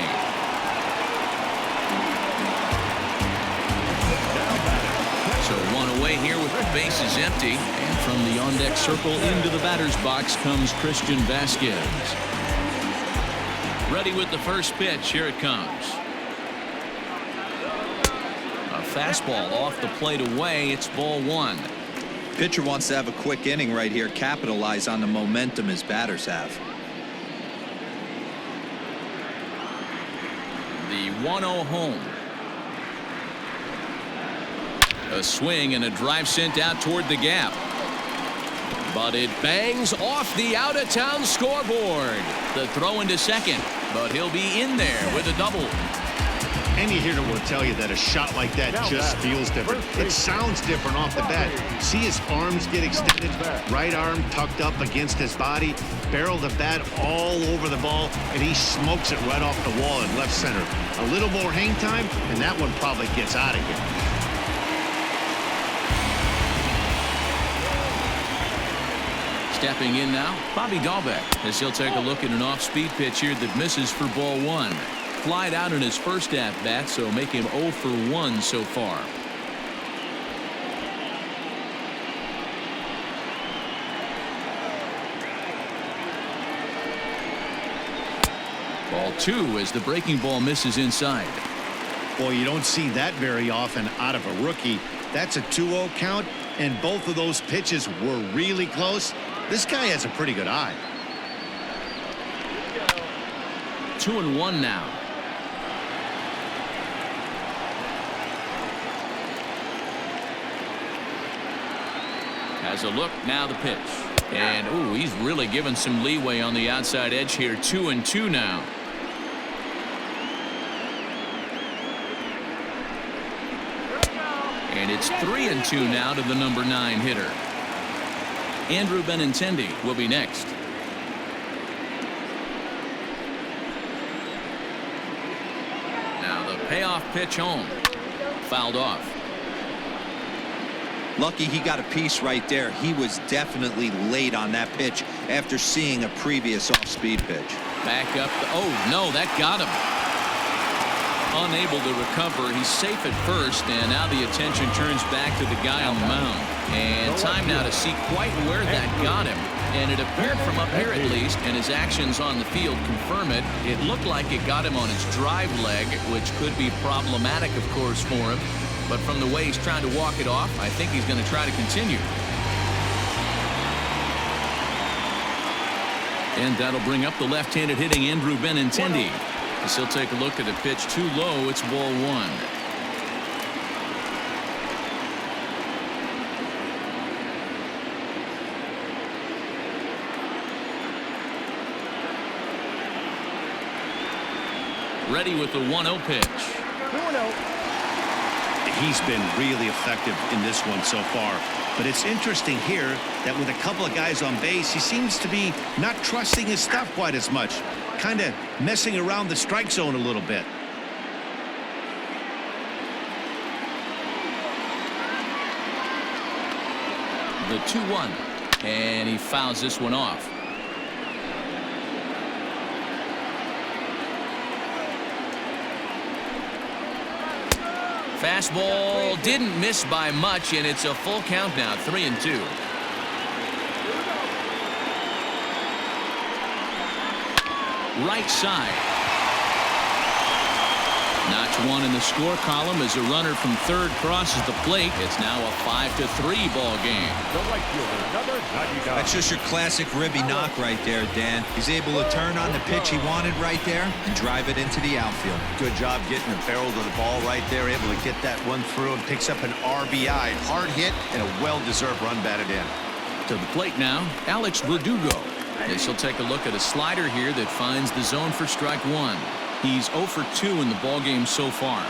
So 1 away here with the bases empty, and from the on-deck circle into the batter's box comes Christian Vasquez. Ready with the first pitch. Here it comes. A fastball off the plate away. It's ball 1. Pitcher wants to have a quick inning right here, capitalize on the momentum his batters have. The 1-0 home. A swing and a drive sent out toward the gap. But it bangs off the out-of-town scoreboard. The throw into second, but he'll be in there with a double. Any hitter will tell you that a shot like that just feels different. It sounds different off the bat. See his arms get extended, right arm tucked up against his body, barrel the bat all over the ball, and he smokes it right off the wall in left center. A little more hang time, and that one probably gets out of here. Stepping in now, Bobby Dahlbeck, as he'll take a look at an off-speed pitch here that misses for ball 1. Flied out in his first at-bat, so make him 0 for 1 so far. 2 as the breaking ball misses inside. Boy, you don't see that very often out of a rookie. That's a 2-0 count, and both of those pitches were really close. This guy has a pretty good eye. 2-1 now. Has a look, now the pitch. And, ooh, he's really given some leeway on the outside edge here. 2-2 now. And it's 3-2 now to the number 9 hitter. Andrew Benintendi will be next. Now the payoff pitch home. Fouled off. Lucky he got a piece right there. He was definitely late on that pitch after seeing a previous off-speed pitch. Back up. Oh, no, that got him. Unable to recover. He's safe at first, and now the attention turns back to the guy on the mound. And time now to see quite where that got him. And it appeared from up here at least, and his actions on the field confirm it. It looked like it got him on his drive leg, which could be problematic, of course, for him. But from the way he's trying to walk it off, I think he's going to try to continue. And that'll bring up the left-handed hitting Andrew Benintendi. As he'll take a look at a pitch too low. It's ball 1. Ready with the 1-0 pitch. 2-0. He's been really effective in this one so far. But it's interesting here that with a couple of guys on base, he seems to be not trusting his stuff quite as much. Kind of messing around the strike zone a little bit. The 2-1. And he fouls this one off. Fastball didn't miss by much, and it's a full count now. 3-2. Right side. Notch 1 in the score column as a runner from third crosses the plate. It's now a 5-3 ball game. The right fielder, number 99. That's just your classic ribby knock right there, Dan. He's able to turn on the pitch he wanted right there and drive it into the outfield. Good job getting the barrel to the ball right there, able to get that one through and picks up an RBI. Hard hit and a well-deserved run batted in. To the plate now, Alex Verdugo. As he'll take a look at a slider here that finds the zone for strike 1. He's 0 for 2 in the ballgame so far.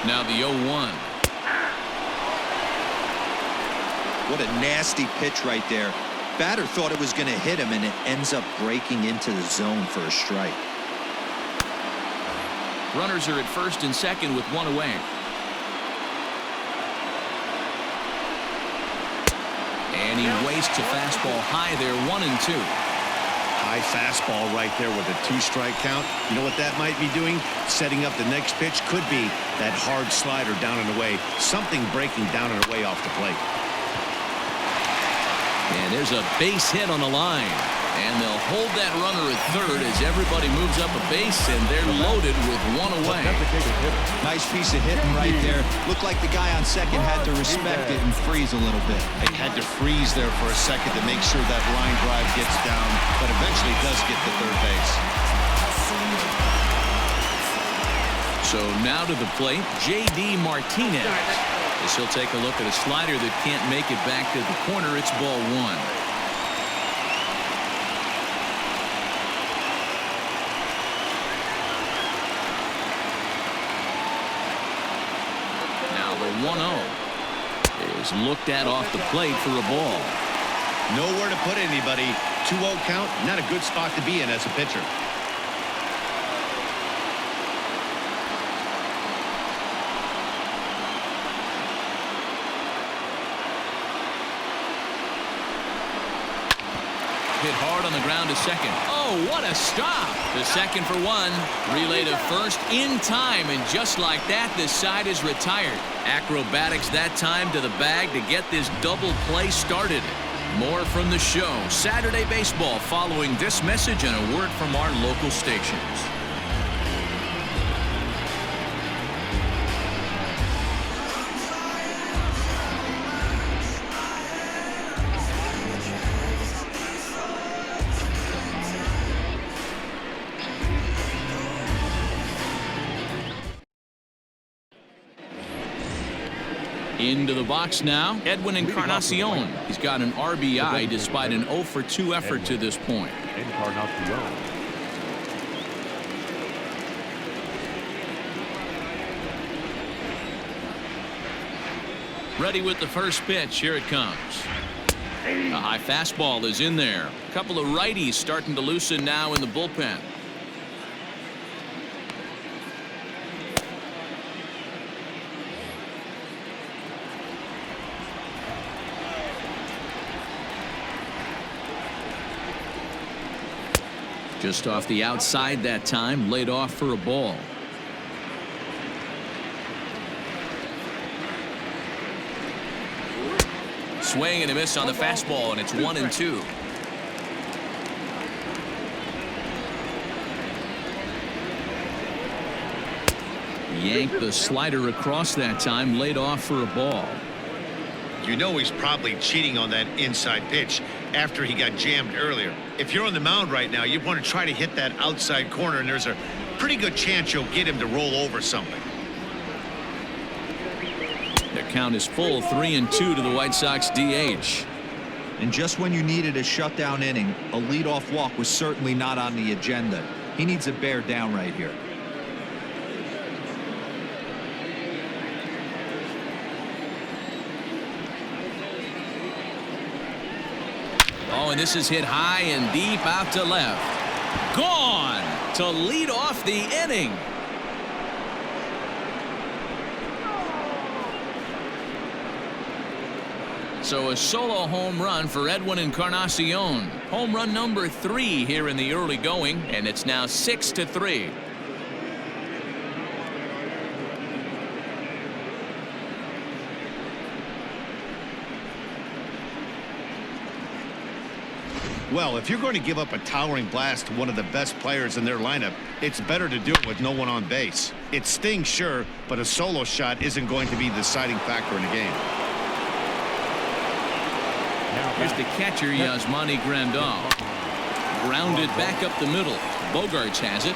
Now the 0-1. What a nasty pitch right there. Batter thought it was going to hit him, and it ends up breaking into the zone for a strike. Runners are at first and second with 1 away. And he wastes a fastball high there, 1-2. High fastball right there with a 2-strike count. You know what that might be doing? Setting up the next pitch. Could be that hard slider down and away. Something breaking down and away off the plate. And there's a base hit on the line. And they'll hold that runner at third as everybody moves up a base, and they're loaded with 1 away. Nice piece of hitting right there. Looked like the guy on second had to respect it and freeze a little bit. He had to freeze there for a second to make sure that line drive gets down, but eventually does get to third base. So now to the plate, J.D. Martinez. As he'll take a look at a slider that can't make it back to the corner. It's ball 1. Now the 1-0 is looked at off the plate for a ball. Nowhere to put anybody. 2-0 count, not a good spot to be in as a pitcher. Hit hard on the ground to second. Oh, what a stop. The second for one. Relay to first in time, and just like that, this side is retired. Acrobatics that time to the bag to get this double play started. More from the show. Saturday Baseball following this message and a word from our local stations. Into the box now, Edwin Encarnacion. He's got an RBI despite an 0-for-2 effort to this point. Encarnacion. Ready with the first pitch. Here it comes. A high fastball is in there. A couple of righties starting to loosen now in the bullpen. Just off the outside that time, laid off for a ball. Swing and a miss on the fastball, and it's 1-2. Yanked the slider across that time, laid off for a ball. You know he's probably cheating on that inside pitch after he got jammed earlier. If you're on the mound right now, you want to try to hit that outside corner, and there's a pretty good chance you'll get him to roll over something. The count is full, 3-2 to the White Sox DH. And just when you needed a shutdown inning, a leadoff walk was certainly not on the agenda. He needs to bear down right here. Oh, and this is hit high and deep out to left. Gone to lead off the inning. So a solo home run for Edwin Encarnacion. Home run number 3 here in the early going, and it's now 6-3. Well, if you're going to give up a towering blast to one of the best players in their lineup, it's better to do it with no one on base. It stings, sure, but a solo shot isn't going to be the deciding factor in the game. Here's the catcher, Yasmani Grandal. Grounded back up the middle. Bogarts has it.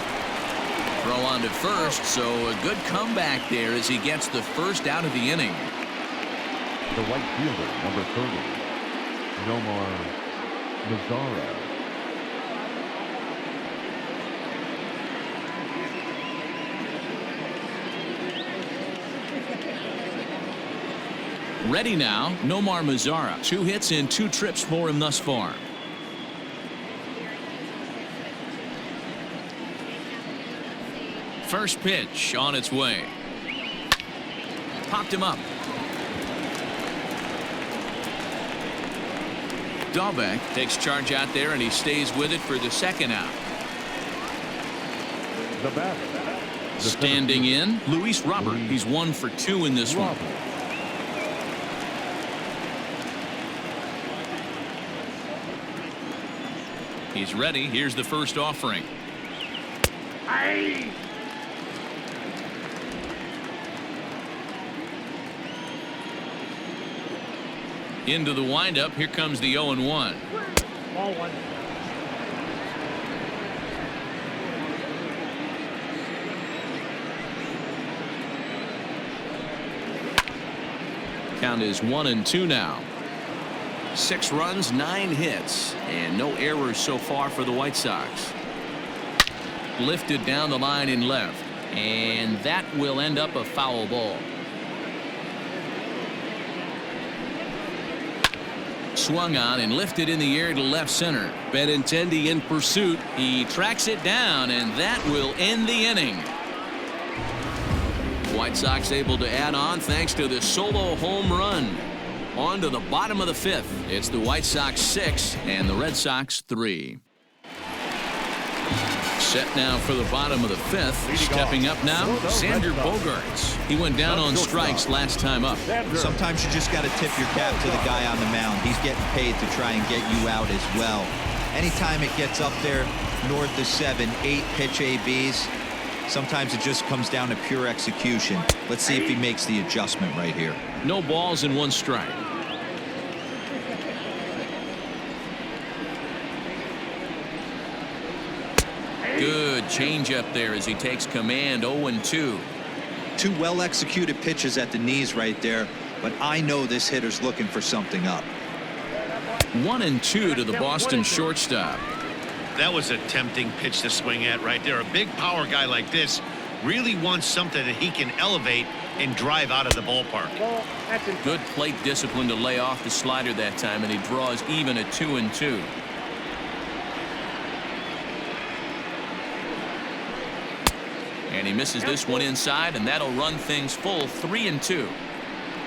Throw on to first, so a good comeback there as he gets the first out of the inning. The right fielder, number 30, Nomar Mazara. Ready now, Nomar Mazara. 2 hits and 2 trips for him thus far. First pitch on its way. Popped him up. Dahlbeck takes charge out there, and he stays with it for the second out. The batter. Standing in, Luis Robert. He's 1 for 2 in this one. He's ready. Here's the first offering. Into the windup. Here comes the 0-1. Ball 1. Count is 1-2 now. 6 runs, 9 hits, and no errors so far for the White Sox. Lifted down the line in left, and that will end up a foul ball. Swung on and lifted in the air to left center. Benintendi in pursuit. He tracks it down, and that will end the inning. White Sox able to add on thanks to the solo home run. On to the bottom of the fifth. It's the White Sox 6 and the Red Sox 3. Set now for the bottom of the fifth. Stepping up now, Xander Bogaerts. He went down on strikes last time up. Sometimes you just got to tip your cap to the guy on the mound. He's getting paid to try and get you out as well. Anytime it gets up there north of 7, 8 pitch ABs, sometimes it just comes down to pure execution. Let's see if he makes the adjustment right here. No balls and 1 strike. Good changeup there as he takes command. 0-2. 2 well-executed pitches at the knees right there, but I know this hitter's looking for something up. 1-2 to the Boston shortstop. That was a tempting pitch to swing at right there. A big power guy like this really wants something that he can elevate and drive out of the ballpark. Good plate discipline to lay off the slider that time, and he draws even at 2-2. And he misses this one inside, and that'll run things full. 3-2.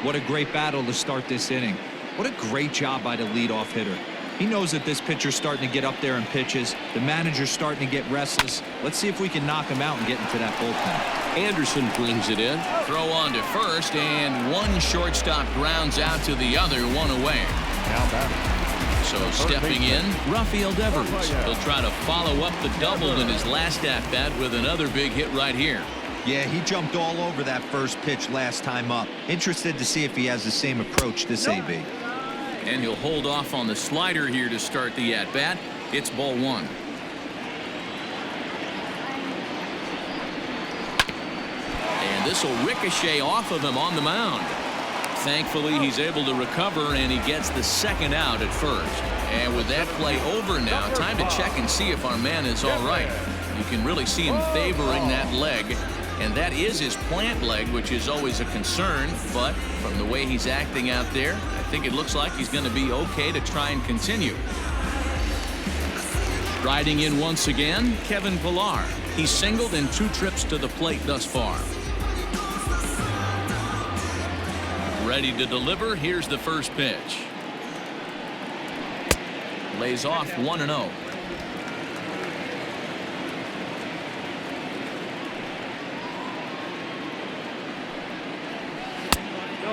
What a great battle to start this inning. What a great job by the leadoff hitter. He knows that this pitcher's starting to get up there in pitches. The manager's starting to get restless. Let's see if we can knock him out and get into that bullpen. Anderson brings it in. Throw on to first, and one shortstop grounds out to the other, 1 away. Now batting. So stepping in, Rafael Devers. He'll try to follow up the double in his last at-bat with another big hit right here. Yeah, he jumped all over that first pitch last time up. Interested to see if he has the same approach this AB. And he'll hold off on the slider here to start the at-bat. It's ball 1. And this will ricochet off of him on the mound. Thankfully, he's able to recover, and he gets the second out at first. And with that play over now, time to check and see if our man is all right. You can really see him favoring that leg, and that is his plant leg, which is always a concern. But from the way he's acting out there, I think it looks like he's going to be okay to try and continue. Riding in once again, Kevin Pillar. He's singled in 2 trips to the plate thus far. Ready to deliver. Here's the first pitch. Lays off 1-0.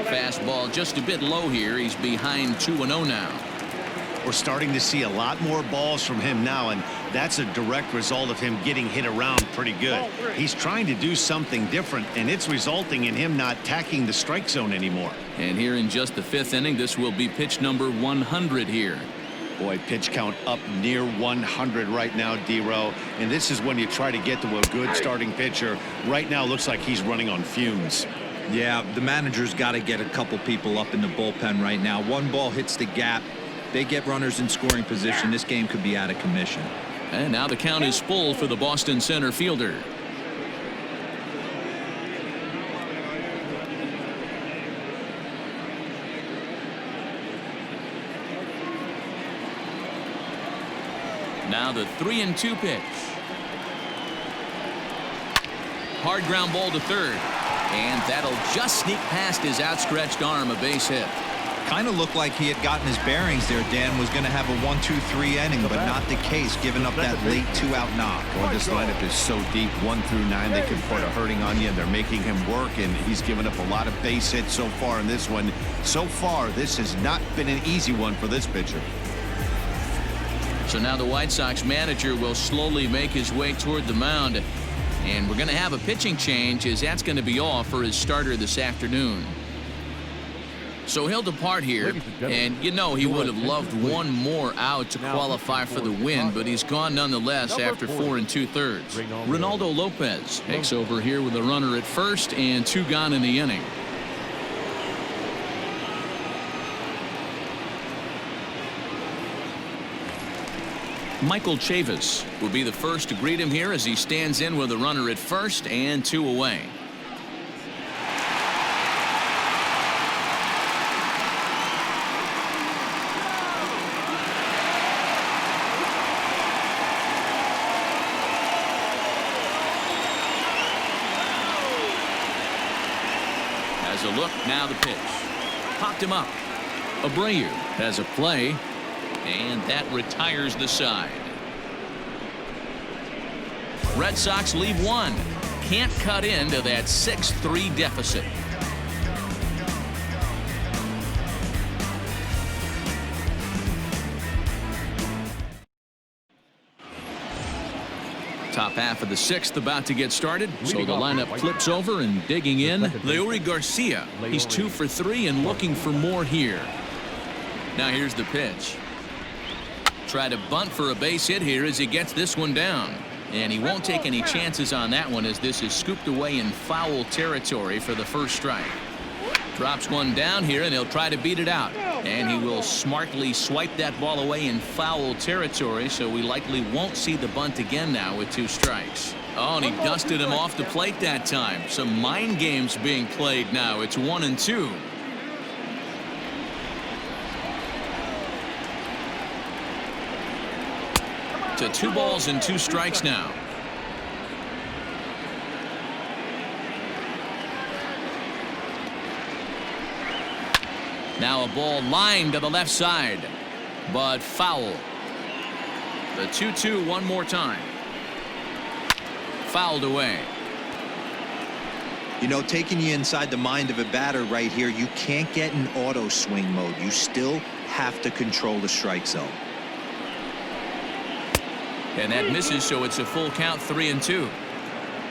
Fastball just a bit low here. He's behind 2-0 now. We're starting to see a lot more balls from him now, and that's a direct result of him getting hit around pretty good. He's trying to do something different, and it's resulting in him not tacking the strike zone anymore. And here in just the 5th inning, this will be pitch number 100 here. Boy, pitch count up near 100 right now, D-Row. And this is when you try to get to a good starting pitcher. Right now, looks like he's running on fumes. Yeah, the manager's got to get a couple people up in the bullpen right now. One ball hits the gap. They get runners in scoring position. This game could be out of commission. And now the count is full for the Boston center fielder. Now the 3-2 pitch. Hard ground ball to third. And that'll just sneak past his outstretched arm, a base hit. Kind of looked like he had gotten his bearings there. Dan was going to have a 1-2-3 inning, but not the case, giving up that late 2-out knock. Well, this lineup is so deep, 1 through 9, they can put a hurting on you, and they're making him work, and he's given up a lot of base hits so far in this one. So far, this has not been an easy one for this pitcher. So now the White Sox manager will slowly make his way toward the mound, and we're going to have a pitching change, as that's going to be all for his starter this afternoon. So he'll depart here, and you know he would have loved one more out to qualify for the win, but he's gone nonetheless after 4 2/3. Ronaldo Lopez takes over here with a runner at first and 2 gone in the inning. Michael Chavis will be the first to greet him here as he stands in with a runner at first and 2 away. As a look, now the pitch. Popped him up. Abreu has a play, and that retires the side. Red Sox leave one. Can't cut into that 6-3 deficit. Top half of the sixth about to get started, so the lineup flips over, and digging in, Leury Garcia. He's 2 for 3 and looking for more here. Now here's the pitch. Try to bunt for a base hit here as he gets this one down. And he won't take any chances on that one as this is scooped away in foul territory for the first strike. Drops one down here, and he'll try to beat it out. And he will smartly swipe that ball away in foul territory, so we likely won't see the bunt again now with 2 strikes. Oh, and he dusted him off the plate that time. Some mind games being played now. It's 1-2. To 2 balls and 2 strikes now. Now a ball lined to the left side, but foul. The 2-2 one more time. Fouled away. You know, taking you inside the mind of a batter right here, you can't get in auto swing mode. You still have to control the strike zone. And that misses, so it's a full count, 3-2.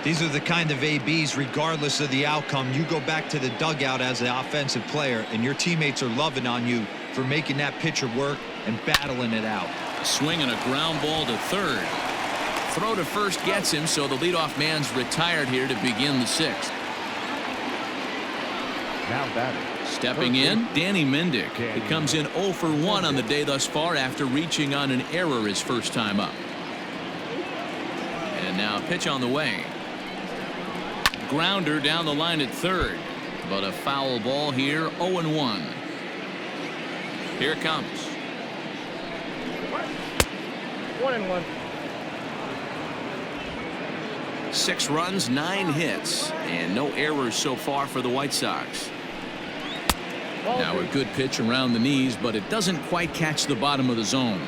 These are the kind of ABs, regardless of the outcome, you go back to the dugout as an offensive player, and your teammates are loving on you for making that pitcher work and battling it out. Swing and a ground ball to third. Throw to first gets him, so the leadoff man's retired here to begin the 6th. Now batting. Stepping in, Danny Mendick. He comes in 0 for 1 on the day thus far after reaching on an error his first time up. And now a pitch on the way. Grounder down the line at third, but a foul ball here. 0-1. Here it comes. 1-1. 6 runs, 9 hits, and no errors so far for the White Sox. Now a good pitch around the knees, but it doesn't quite catch the bottom of the zone.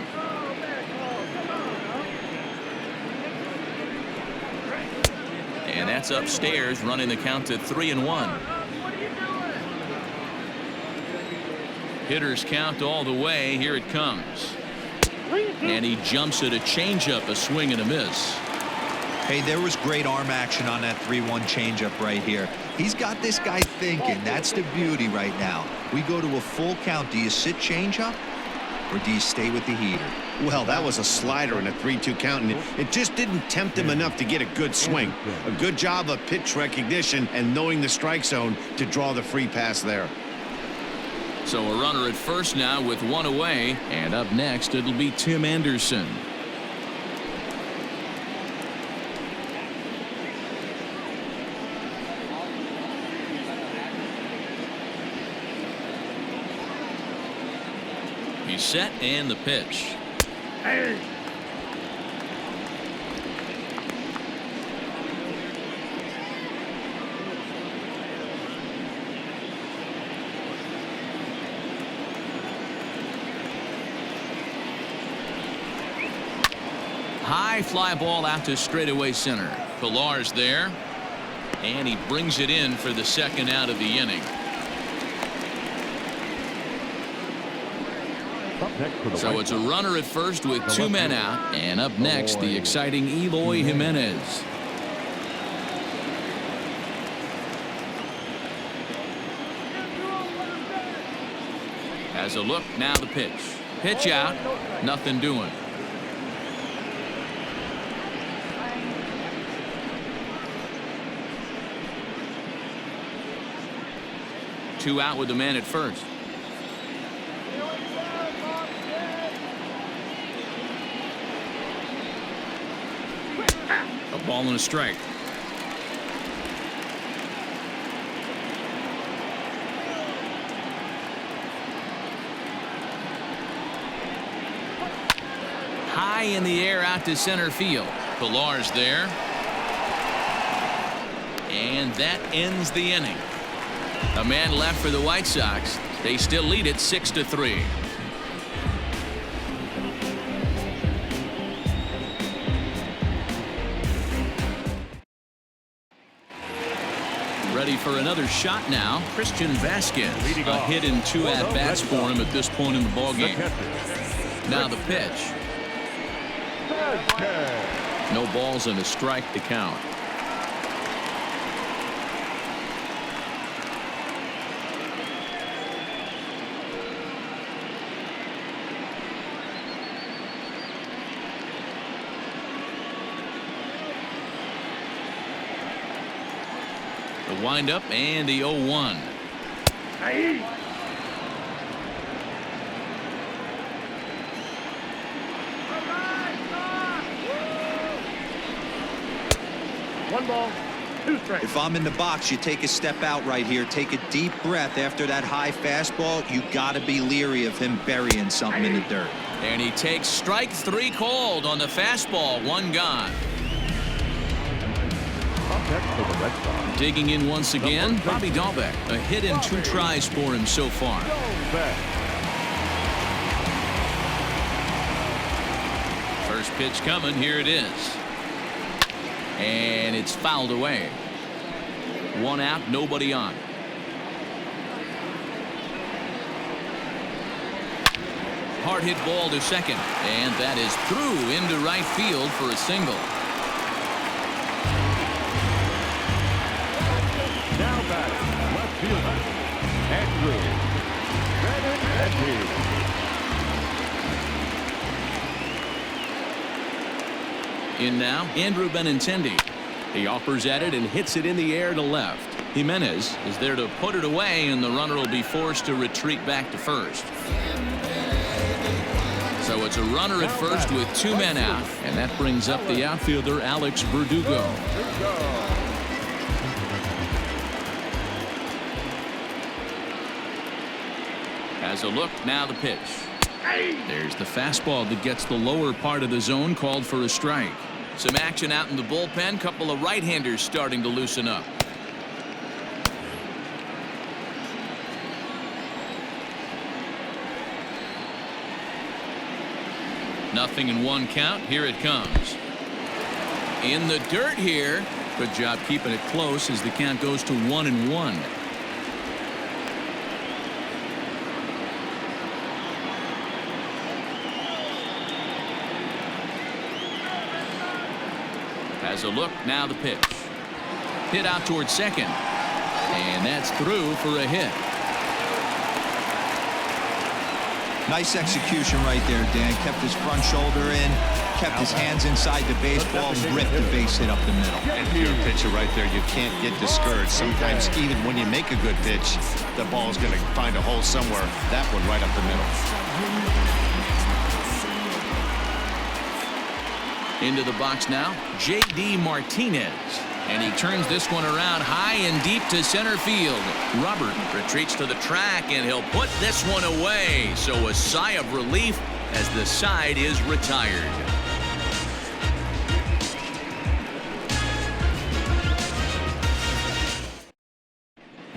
And that's upstairs, running the count to 3-1. Hitters count all the way. Here it comes. And he jumps at a changeup, a swing and a miss. Hey, there was great arm action on that 3-1 changeup right here. He's got this guy thinking. That's the beauty right now. We go to a full count. Do you sit changeup or do you stay with the heater? Well, that was a slider in a 3-2 count, and it just didn't tempt him enough to get a good swing. A good job of pitch recognition and knowing the strike zone to draw the free pass there. So a runner at first now with 1 away, and up next it'll be Tim Anderson. He's set, and the pitch. High fly ball out to straightaway center. Pilar's there, and he brings it in for the second out of the inning. So it's a runner at first with 2 men out, and up next the exciting Eloy Jimenez. Has a look, now the pitch. Pitch out, nothing doing. Two out with the man at first. A ball and a strike. High in the air out to center field. Pilar's there. And that ends the inning. A man left for the White Sox. They still lead it 6-3. Ready for another shot now. Christian Vasquez. A hit in 2 at-bats for him at this point in the ballgame. Now the pitch. No balls and a strike to count. The windup and the 0-1. One ball, 2 strikes. If I'm in the box, you take a step out right here. Take a deep breath after that high fastball. You got to be leery of him burying something in the dirt. And he takes strike 3 called on the fastball. 1 gone. Digging in once again, Bobby Dahlbeck. A hit in 2 tries for him so far. First pitch coming. Here it is. And it's fouled away. 1 out, nobody on. Hard hit ball to second. And that is through into right field for a single. Now back, left fielder, Andrew Benintendi. In now, Andrew Benintendi. He offers at it and hits it in the air to left. Jimenez is there to put it away, and the runner will be forced to retreat back to first. So it's a runner at first with 2 men out, and that brings up the outfielder Alex Verdugo. Has a look, now the pitch. There's the fastball that gets the lower part of the zone, called for a strike. Some action out in the bullpen. Couple of right-handers starting to loosen up. Nothing in 1 count. Here it comes. In the dirt here. Good job keeping it close as the count goes to 1-1. Has a look, now the pitch. Hit out towards second. And that's through for a hit. Nice execution right there, Dan. Kept his front shoulder in, kept his hands inside the baseball, and ripped the base hit up the middle. And if you're a pitcher right there, you can't get discouraged. Sometimes even when you make a good pitch, the ball's going to find a hole somewhere. That one right up the middle. Into the box now, J.D. Martinez. And he turns this one around high and deep to center field. Robert retreats to the track, and he'll put this one away. So a sigh of relief as the side is retired.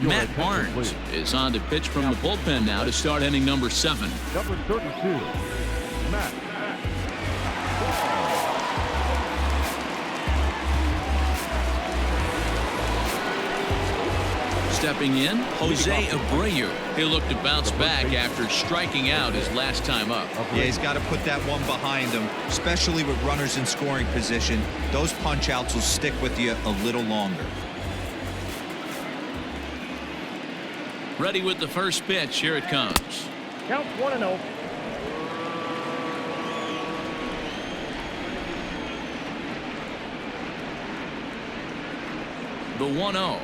Matt Barnes is on to pitch from the bullpen now to start inning number 7. Number 32, Matt. Stepping in, Jose Abreu. He'll look to bounce back after striking out his last time up. Yeah, he's got to put that one behind him, especially with runners in scoring position. Those punch-outs will stick with you a little longer. Ready with the first pitch. Here it comes. Count 1-0. The 1-0.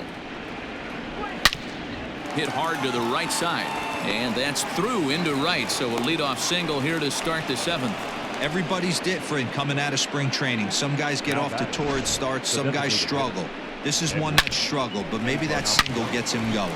Hit hard to the right side, and that's through into right. So a leadoff single here to start the 7th. Everybody's different coming out of spring training. Some guys get off to torrid starts, some guys struggle. This is one that struggled, but maybe that single gets him going.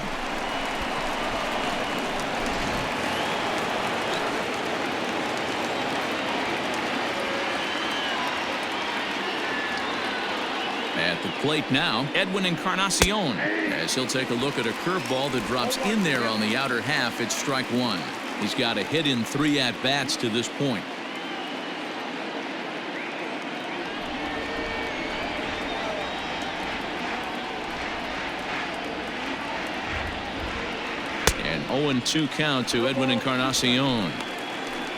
At the plate now, Edwin Encarnacion, as he'll take a look at a curveball that drops in there on the outer half. It's strike one. He's got a hit in 3 at-bats to this point. An 0-2 count to Edwin Encarnacion.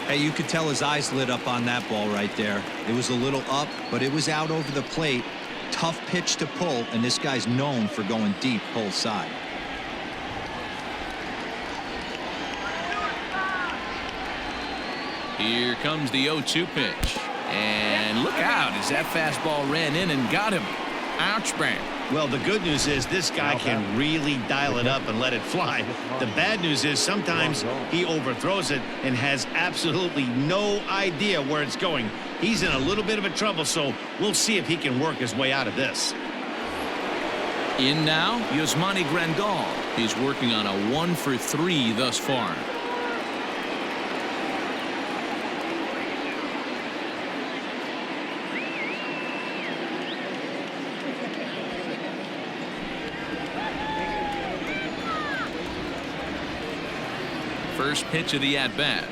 Hey, you could tell his eyes lit up on that ball right there. It was a little up, but it was out over the plate. Tough pitch to pull, and this guy's known for going deep pull side. Here comes the 0-2 pitch. And look out as that fastball ran in and got him. Ouch, bang. Well, the good news is this guy can really dial it up and let it fly. The bad news is sometimes he overthrows it and has absolutely no idea where it's going. He's in a little bit of a trouble, so we'll see if he can work his way out of this. In now, Yasmani Grandal. He's working on a 1-for-3 thus far. First pitch of the at-bat.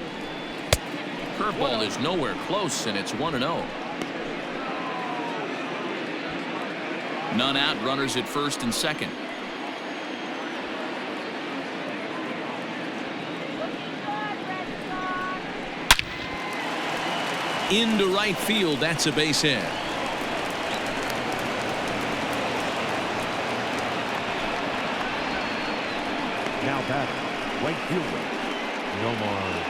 Curveball is nowhere close, and it's 1-0. None out, runners at first and second. Into right field, that's a base hit. Now batting, right fielder, Nomar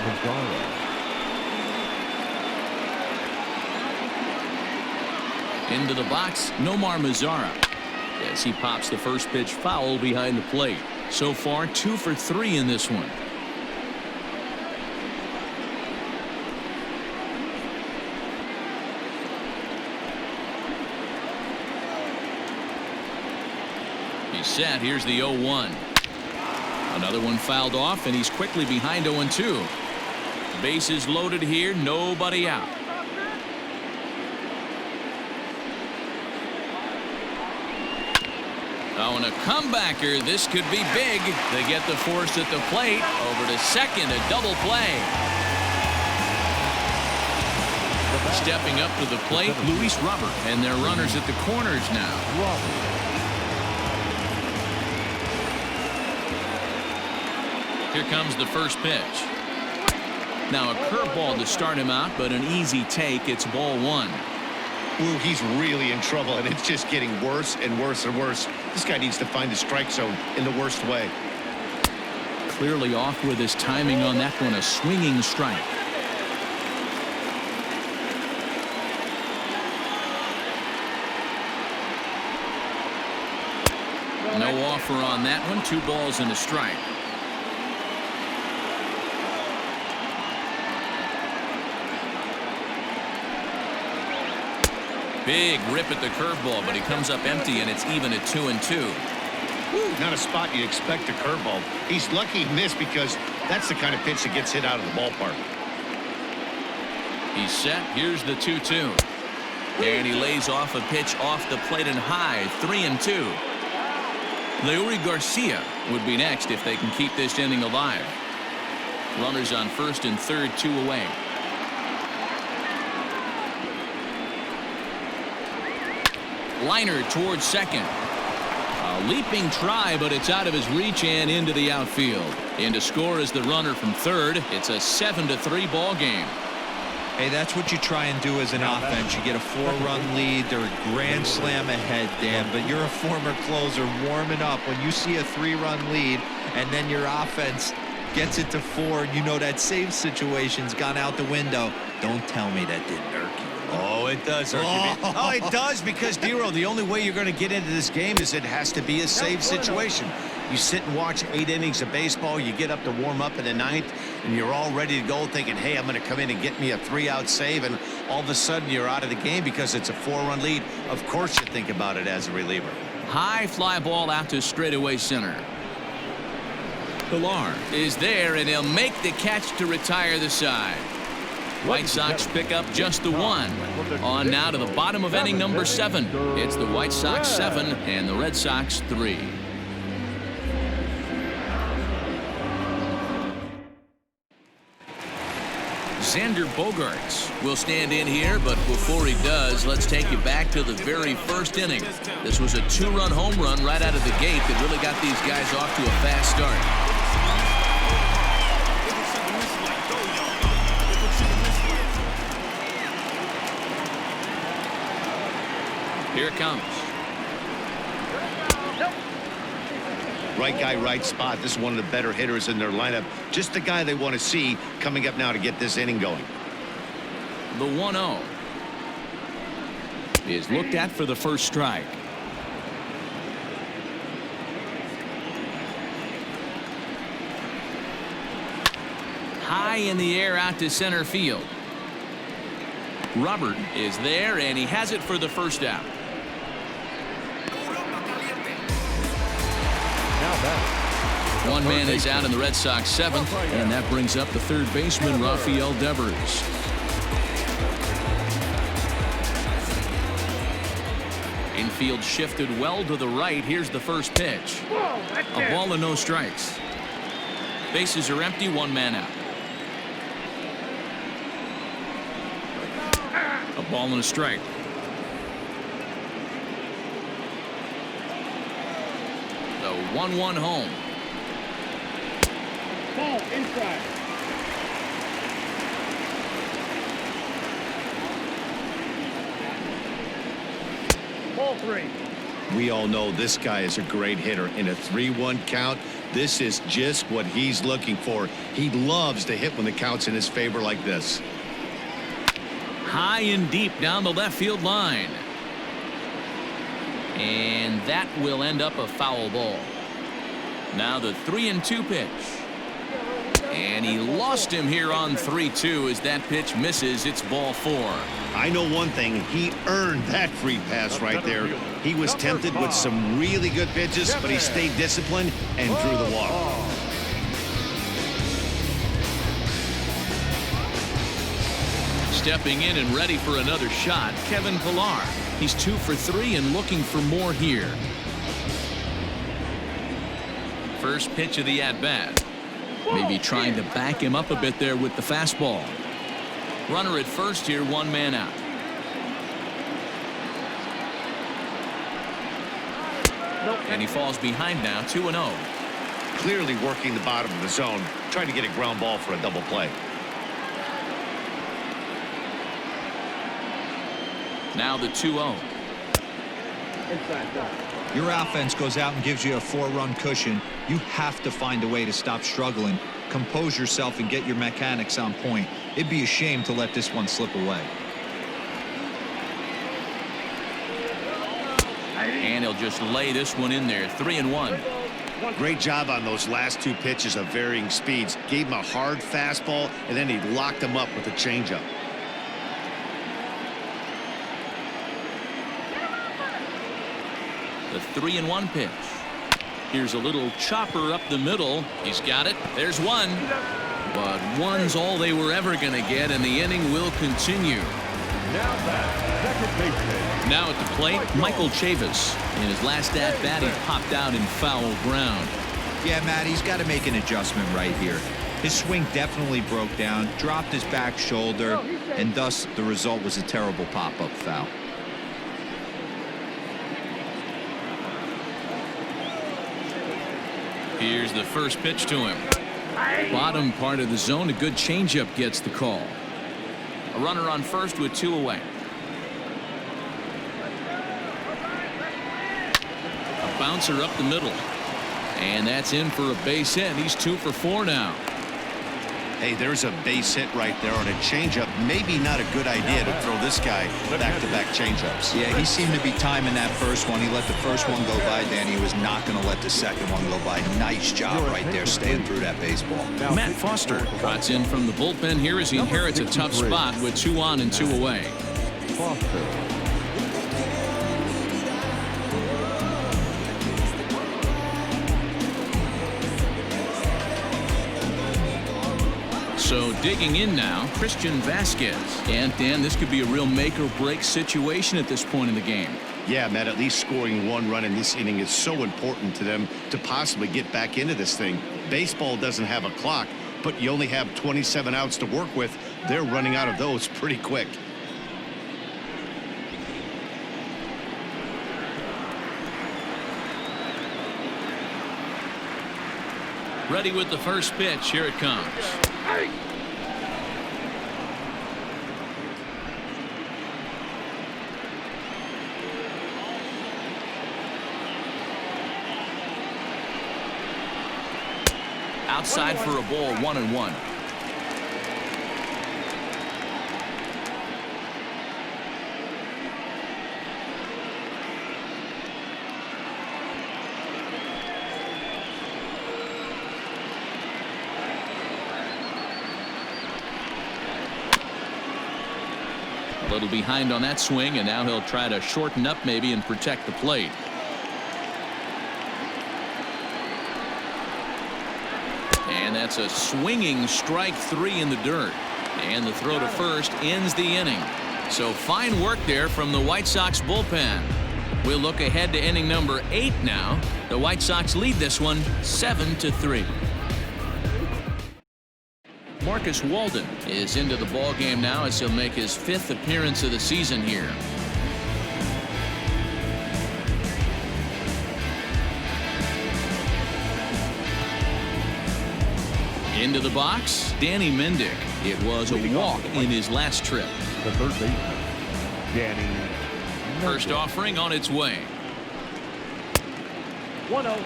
Mazara. Into the box, Nomar Mazara. As he pops the first pitch foul behind the plate. So far, 2 for 3 in this one. He's set. Here's the 0-1. Another one fouled off, and he's quickly behind 0-2. Bases loaded here, nobody out. Oh, and a comebacker. This could be big. They get the force at the plate. Over to second, a double play. Stepping up to the plate, Luis Robert. And their runners at the corners now. Here comes the first pitch. Now a curveball to start him out, but an easy take. It's ball one. Ooh, he's really in trouble, and it's just getting worse and worse and worse. This guy needs to find the strike zone in the worst way. Clearly off with his timing on that one. A swinging strike. No offer on that one. 2 balls and a strike. Big rip at the curveball, but he comes up empty, and it's even at 2-2. Woo, not a spot you'd expect a curveball. He's lucky he missed because that's the kind of pitch that gets hit out of the ballpark. He's set. Here's the 2-2. And he lays off a pitch off the plate and high. 3-2. Leury Garcia would be next if they can keep this inning alive. Runners on first and third, 2 away. Liner towards second. A leaping try, but it's out of his reach and into the outfield. And to score is the runner from third. It's a 7-3 ball game. Hey, that's what you try and do as an offense. You get a 4-run lead. They're a grand slam ahead, Dan, but you're a former closer warming up. When you see a 3-run lead and then your offense gets it to 4, you know that save situation's gone out the window. Don't tell me that didn't irk you. Oh, it does. Oh, it does, because, Dero, the only way you're going to get into this game is it has to be a save situation. You sit and watch 8 innings of baseball, you get up to warm up in the 9th, and you're all ready to go thinking, hey, I'm going to come in and get me a 3-out save, and all of a sudden you're out of the game because it's a 4-run lead. Of course you think about it as a reliever. High fly ball out to straightaway center. Pilar is there, and he'll make the catch to retire the side. White Sox pick up just the one. On now to the bottom of inning number 7. It's the White Sox 7 and the Red Sox 3. Xander Bogaerts will stand in here, but before he does, let's take you back to the very first inning. This was a 2-run home run right out of the gate that really got these guys off to a fast start. Here it comes. Right guy, right spot. This is one of the better hitters in their lineup. Just the guy they want to see coming up now to get this inning going. The 1-0 is looked at for the first strike. High in the air out to center field. Robert is there, and he has it for the first out. One man is out in the Red Sox 7th, and that brings up the third baseman, Rafael Devers. Infield shifted well to the right. Here's the first pitch. A ball and no strikes. Bases are empty, one man out. A ball and a strike. The 1-1 home. Ball inside. Ball 3. We all know this guy is a great hitter. In a 3-1 count, this is just what he's looking for. He loves to hit when the count's in his favor like this. High and deep down the left field line. And that will end up a foul ball. Now the 3-2 pitch. And he lost him here on 3-2 as that pitch misses. It's ball 4. I know one thing. He earned that free pass right there. He was tempted with some really good pitches, but he stayed disciplined and drew the walk. Stepping in and ready for another shot, Kevin Pillar. He's 2 for 3 and looking for more here. First pitch of the at-bat. Maybe trying to back him up a bit there with the fastball. Runner at first here, one man out. And he falls behind now, 2-0. Clearly working the bottom of the zone, trying to get a ground ball for a double play. Now the 2-0. Your offense goes out and gives you a 4-run cushion. You have to find a way to stop struggling, compose yourself, and get your mechanics on point. It'd be a shame to let this one slip away. And he'll just lay this one in there, 3-1. Great job on those last 2 pitches of varying speeds. Gave him a hard fastball, and then he locked him up with a changeup. The 3-1 pitch. Here's a little chopper up the middle. He's got it. There's one. But one's all they were ever going to get, and the inning will continue. Now at the plate, Michael Chavis. In his last at-bat, he popped out in foul ground. Yeah, Matt, he's got to make an adjustment right here. His swing definitely broke down, dropped his back shoulder, and thus the result was a terrible pop-up foul. Here's the first pitch to him. Bottom part of the zone, a good changeup gets the call. A runner on first with 2 away. A bouncer up the middle. And that's in for a base hit. He's 2 for 4 now. Hey, there's a base hit right there on a changeup. Maybe not a good idea to throw this guy back-to-back changeups. Yeah, he seemed to be timing that first one. He let the first one go by, Danny. He was not going to let the second one go by. Nice job right there, staying through that baseball. Matt Foster trots in from the bullpen here as he inherits a tough spot with 2 on and 2 away. So digging in now, Christian Vasquez. And Dan, this could be a real make or break situation at this point in the game. Yeah, Matt, at least scoring one run in this inning is so important to them to possibly get back into this thing. Baseball doesn't have a clock, but you only have 27 outs to work with. They're running out of those pretty quick. Ready with the first pitch. Here it comes. Outside for a ball, 1-1. A little behind on that swing, and now he'll try to shorten up maybe and protect the plate. And that's a swinging strike 3 in the dirt. And the throw to first ends the inning. So fine work there from the White Sox bullpen. We'll look ahead to inning number 8 now. The White Sox lead this one 7-3. Marcus Walden is into the ball game now as he'll make his 5th appearance of the season here. Into the box, Danny Mendick. It was a walk in his last trip. The third baseman, Danny. First offering on its way. 1-0.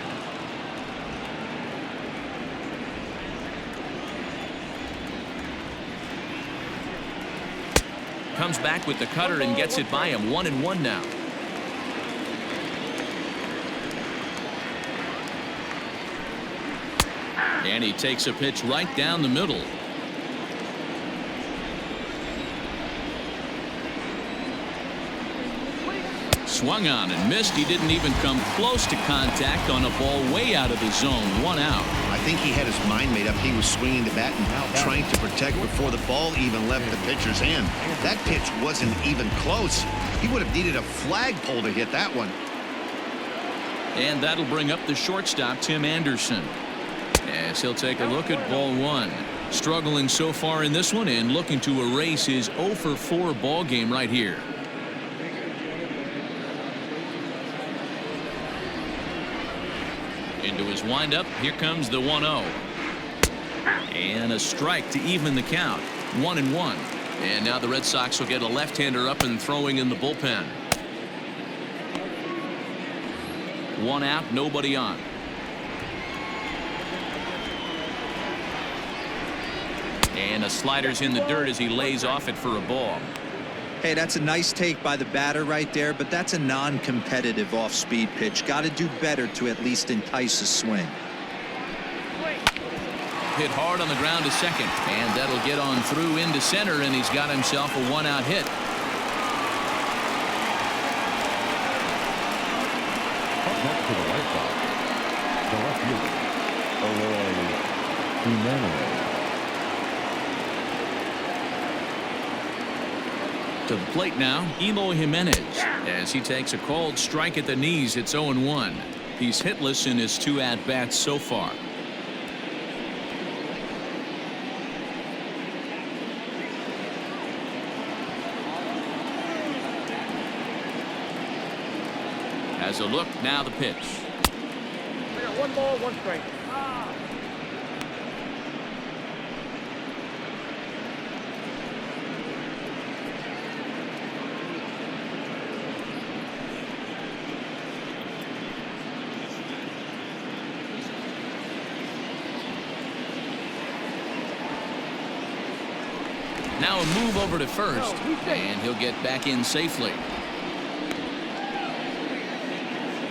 Comes back with the cutter and gets it by him. 1-1 now. And he takes a pitch right down the middle. Swung on and missed. He didn't even come close to contact on a ball way out of the zone. 1 out. I think he had his mind made up. He was swinging the bat and trying to protect before the ball even left the pitcher's hand. That pitch wasn't even close. He would have needed a flagpole to hit that one. And that'll bring up the shortstop, Tim Anderson, as he'll take a look at ball 1. Struggling so far in this one and looking to erase his 0-for-4 ball game right here. Into his windup. Here comes the 1-0. And a strike to even the count. 1-1. And now the Red Sox will get a left-hander up and throwing in the bullpen. 1 out, nobody on. And a slider's in the dirt as he lays off it for a ball. Hey, that's a nice take by the batter right there, but that's a non-competitive off-speed pitch. Got to do better to at least entice a swing. Hit hard on the ground to second, and that'll get on through into center, and he's got himself a 1-out hit. Up next to the White Sox, the left fielder, Eloy Jimenez. To the plate now, Eloy Jimenez, as he takes a called strike at the knees. It's 0-1. He's hitless in his 2 at-bats so far. As a look, now the pitch. I got 1 ball, 1 strike. Now a move over to first, and he'll get back in safely.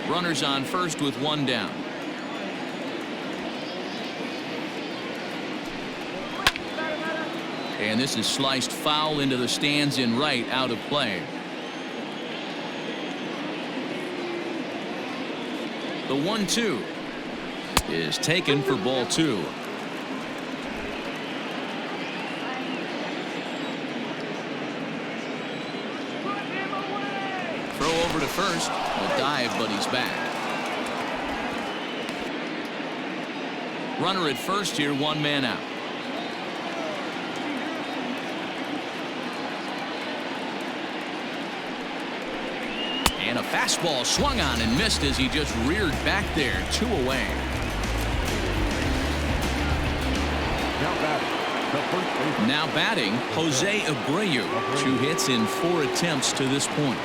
Runners on first with 1 down. And this is sliced foul into the stands in right, out of play. The 1-2 is taken for ball 2. over to first. A dive, but he's back. Runner at first here, 1 man out. And a fastball swung on and missed as he just reared back there. 2 away. Now batting, Jose Abreu. 2 hits in 4 attempts to this point.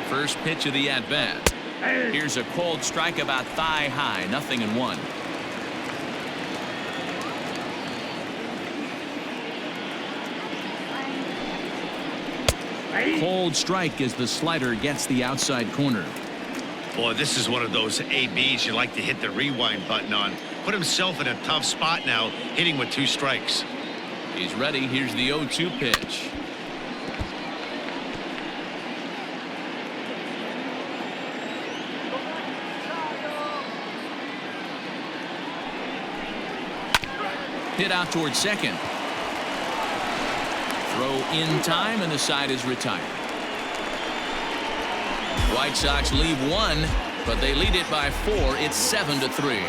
First pitch of the at-bat. Here's a cold strike about thigh high. 0-1. Cold strike as the slider gets the outside corner. Boy, this is one of those ABs you like to hit the rewind button on. Put himself in a tough spot now, hitting with 2 strikes. He's ready. Here's the 0-2 pitch. Hit out towards second. Throw in time, and the side is retired. White Sox leave 1, but they lead it by 4. It's 7-3.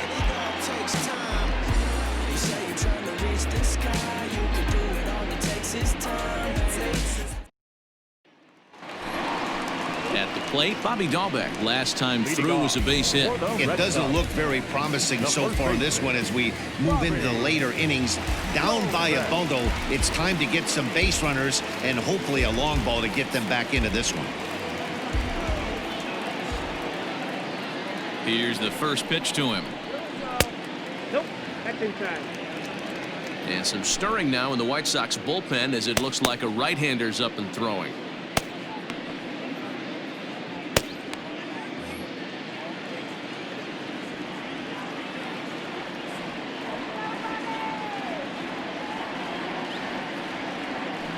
At the plate, Bobby Dahlbeck. Last time through was a base hit. It doesn't look very promising so far in this one as we move into the later innings. Down by a bundle, it's time to get some base runners and hopefully a long ball to get them back into this one. Here's the first pitch to him. Nope, that's inside. And some stirring now in the White Sox bullpen as it looks like a right-hander's up and throwing.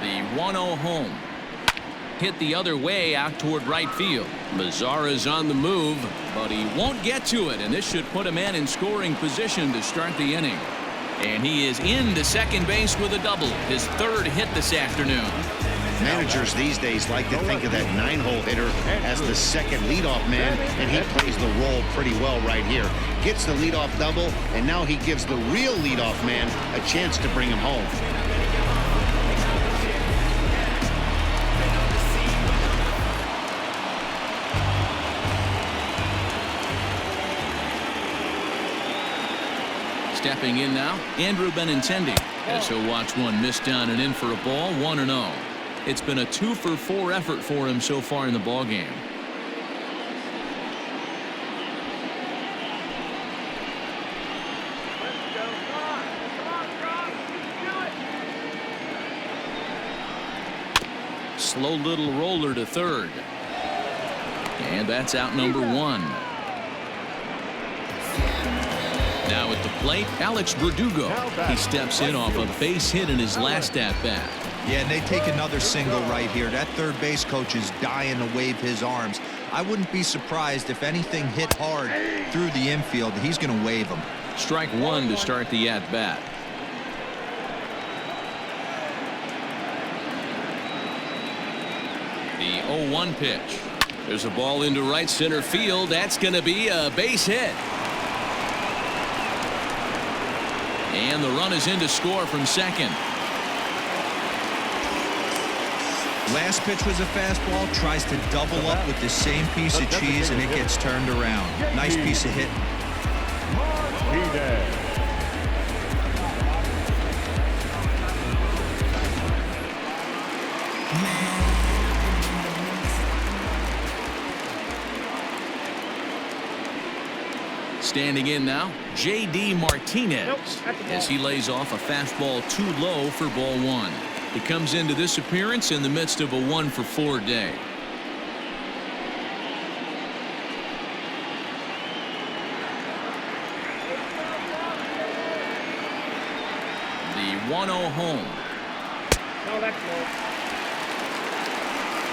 The 1-0 home. Hit the other way out toward right field. Mazara's on the move, but he won't get to it, and this should put a man in scoring position to start the inning. And he is into second base with a double, his 3rd hit this afternoon. Managers these days like to think of that 9-hole hitter as the second leadoff man, and he plays the role pretty well right here. Gets the leadoff double, and now he gives the real leadoff man a chance to bring him home. Stepping in now, Andrew Benintendi, as he'll watch one miss down and in for a ball. 1-0. It's been a 2-for-4 effort for him so far in the ballgame. Slow little roller to third. And that's out number 1. Now at the plate, Alex Verdugo. He steps in off a base hit in his last at-bat. Yeah, and they take another single right here. That third base coach is dying to wave his arms. I wouldn't be surprised if anything hit hard through the infield. He's going to wave them. Strike 1 to start the at-bat. The 0-1 pitch. There's a ball into right center field. That's going to be a base hit. And the run is in to score from second. Last pitch was a fastball. Tries to double up with the same piece of cheese, and it gets turned around. Nice piece of hitting. Standing in now, J.D. Martinez, as he lays off a fastball too low for ball 1. He comes into this appearance in the midst of a 1-for-4 day. The 1-0 home. No, that's low.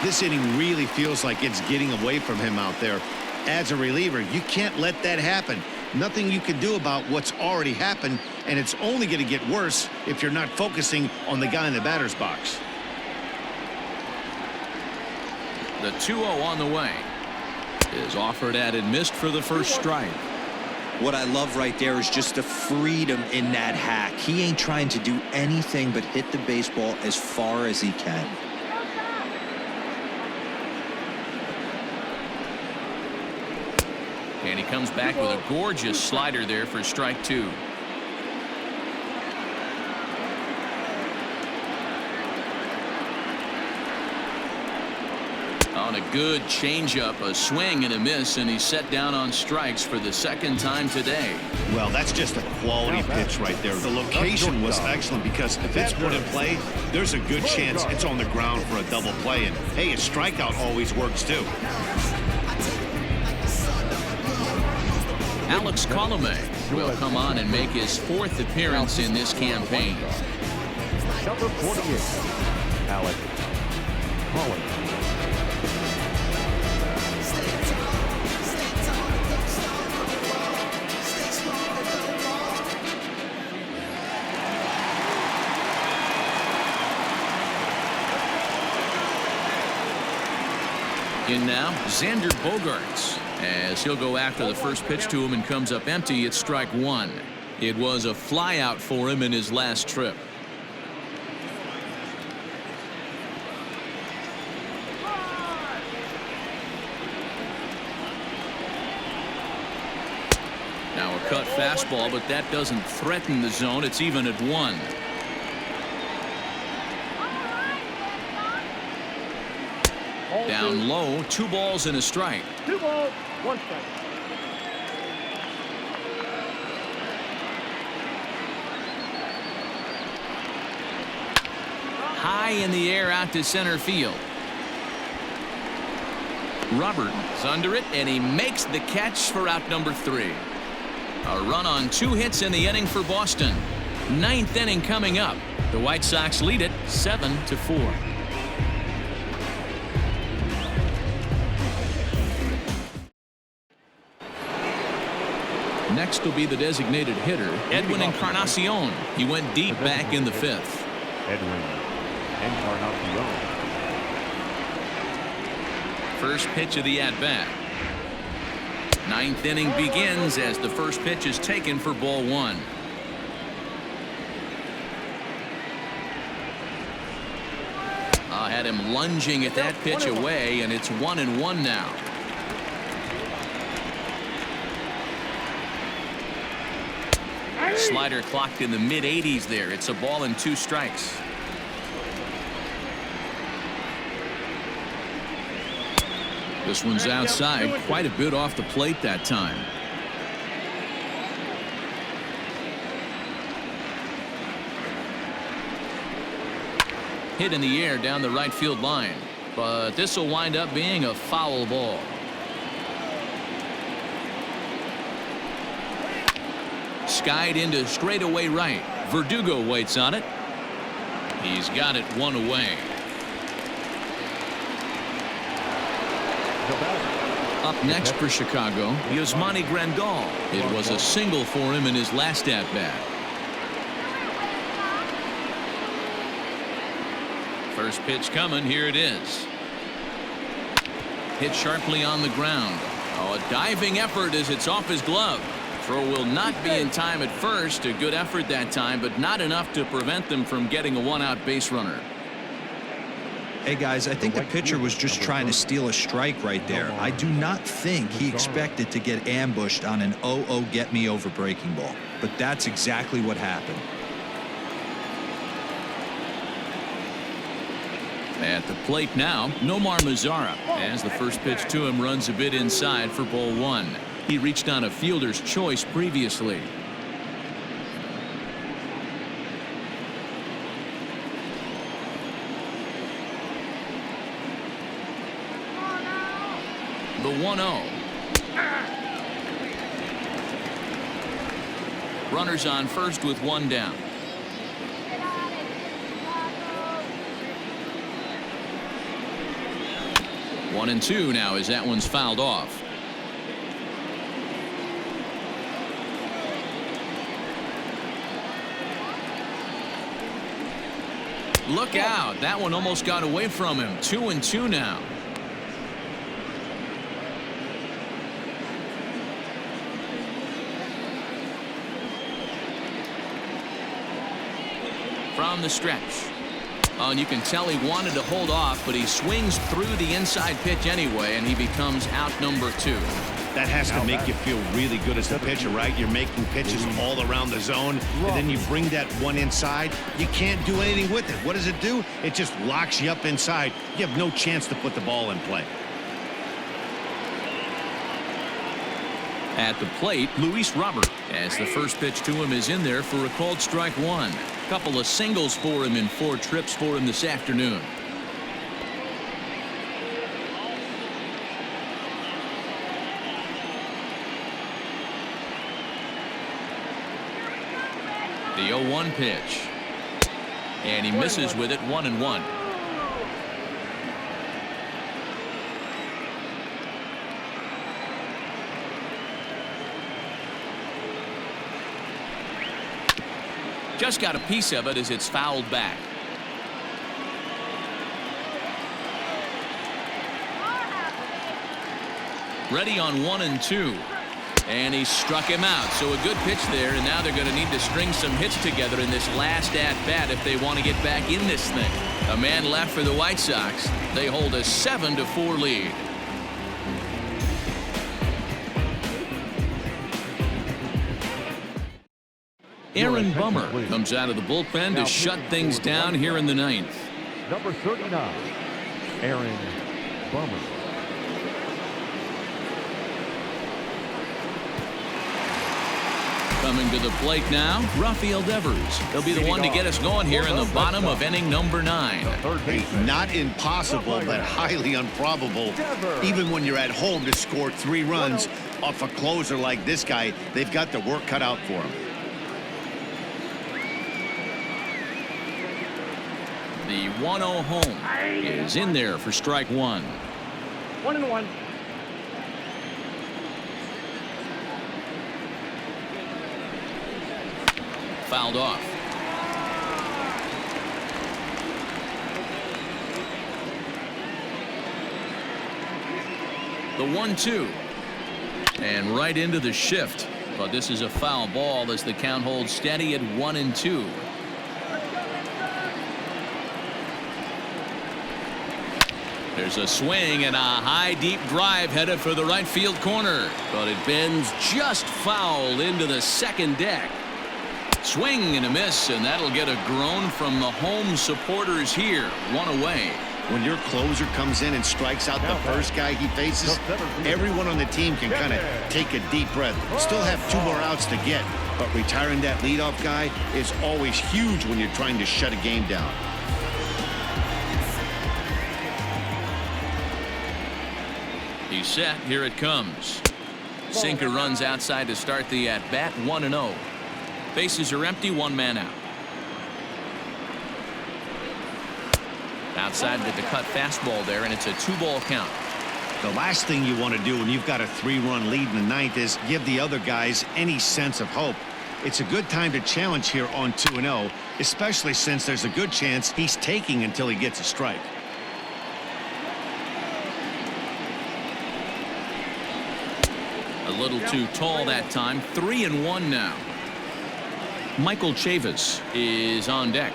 This inning really feels like it's getting away from him out there. As a reliever, you can't let that happen. Nothing you can do about what's already happened, and it's only going to get worse if you're not focusing on the guy in the batter's box. The 2-0 on the way is offered at and missed for the first strike. What I love right there is just the freedom in that hack. He ain't trying to do anything but hit the baseball as far as he can. And he comes back with a gorgeous slider there for strike 2. On a good changeup, a swing and a miss, and he's set down on strikes for the second time today. Well, that's just a quality pitch right there. The location was excellent because if it's put in play, there's a good chance it's on the ground for a double play. And, hey, a strikeout always works, too. Alex Colomé will come on and make his 4th appearance in this campaign. Number 48, Alex Colomé. In now, Xander Bogaerts, as he'll go after the first pitch to him and comes up empty. It's strike 1. It was a flyout for him in his last trip. Now a cut fastball, but that doesn't threaten the zone. It's even at 1. Down low, 2 balls and a strike. 2 balls, 1 strike. High in the air out to center field. Roberts under it, and he makes the catch for out number 3. A run on 2 hits in the inning for Boston. 9th inning coming up. The White Sox lead it 7-4. Next will be the designated hitter, Edwin Encarnacion. He went deep back in the 5th. Edwin Encarnacion. First pitch of the at-bat. 9th inning begins as the first pitch is taken for ball 1. Had him lunging at that pitch away, and it's 1-1 now. Slider clocked in the mid-80s there. It's a ball and 2 strikes. This one's outside, quite a bit off the plate that time. Hit in the air down the right field line, but this will wind up being a foul ball. Skied into straightaway right. Verdugo waits on it. He's got it 1 away. Up next for Chicago, Yasmani Grandal. It was a single for him in his last at-bat. First pitch coming. Here it is. Hit sharply on the ground. Oh, a diving effort as it's off his glove. Throw will not be in time at first. A good effort that time, but not enough to prevent them from getting a 1-out base runner. Hey guys, I think the pitcher was just trying to steal a strike right there. I do not think he expected to get ambushed on an 0-0 get me over breaking ball, but that's exactly what happened. At the plate now, Nomar Mazara, as the first pitch to him runs a bit inside for ball 1. He reached on a fielder's choice previously. The 1-0. Runners on first with 1 down. One and 2 now as that one's fouled off. Look out. That one almost got away from him. 2-2 now. From the stretch. Oh, and you can tell he wanted to hold off, but he swings through the inside pitch anyway, and he becomes out number 2. That has to make you feel really good as the pitcher, right? You're making pitches all around the zone, and then you bring that one inside. You can't do anything with it. What does it do? It just locks you up inside. You have no chance to put the ball in play. At the plate, Luis Robert, as the first pitch to him is in there for a called strike 1. Couple of singles for him in 4 trips for him this afternoon. The 0-1 pitch. And he misses with it. 1-1. Just got a piece of it as it's fouled back. Ready on 1-2. And he struck him out. So a good pitch there, and now they're going to need to string some hits together in this last at-bat if they want to get back in this thing. A man left for the White Sox. They hold a 7-4 lead. Aaron Bummer comes out of the bullpen to shut things down here in the 9th. Number 39, Aaron Bummer. Coming to the plate now, Rafael Devers. He'll be the one to get us going here in the bottom of inning number 9. Hey, not impossible, but highly improbable. Even when you're at home to score 3 runs off a closer like this guy, they've got the work cut out for him. The 1-0 home is in there for strike 1. 1-1. Fouled off. The 1-2. And right into the shift. But this is a foul ball as the count holds steady at 1-2. There's a swing and a high deep drive headed for the right field corner, but it bends just foul into the second deck. Swing and a miss, and that'll get a groan from the home supporters here. 1 away. When your closer comes in and strikes out the first guy he faces, everyone on the team can kind of take a deep breath. Still have 2 more outs to get, but retiring that leadoff guy is always huge when you're trying to shut a game down. He's set. Here it comes. Sinker runs outside to start the at-bat. 1-0. Bases are empty. 1 man out. Outside with the cut fastball there, and it's a 2-ball count. The last thing you want to do when you've got a 3-run lead in the 9th is give the other guys any sense of hope. It's a good time to challenge here on 2-0, especially since there's a good chance he's taking until he gets a strike. A little too tall that time. 3-1 now. Michael Chavis is on deck.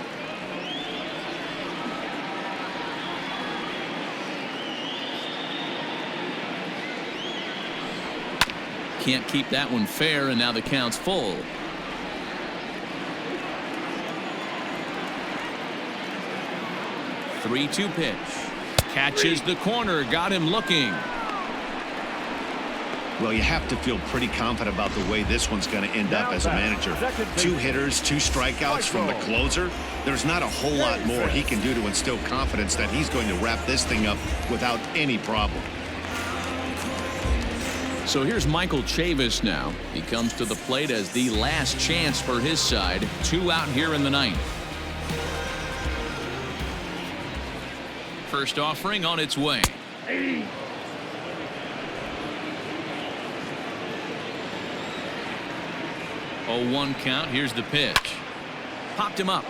Can't keep that one fair, and now the count's full. Three-two pitch. Catches the corner. Got him looking. Well, you have to feel pretty confident about the way this one's going to end up as a manager. 2 hitters, 2 strikeouts from the closer. There's not a whole lot more he can do to instill confidence that he's going to wrap this thing up without any problem. So here's Michael Chavis now. He comes to the plate as the last chance for his side. 2 out here in the 9th. First offering on its way. 0-1 count. Here's the pitch. Popped him up.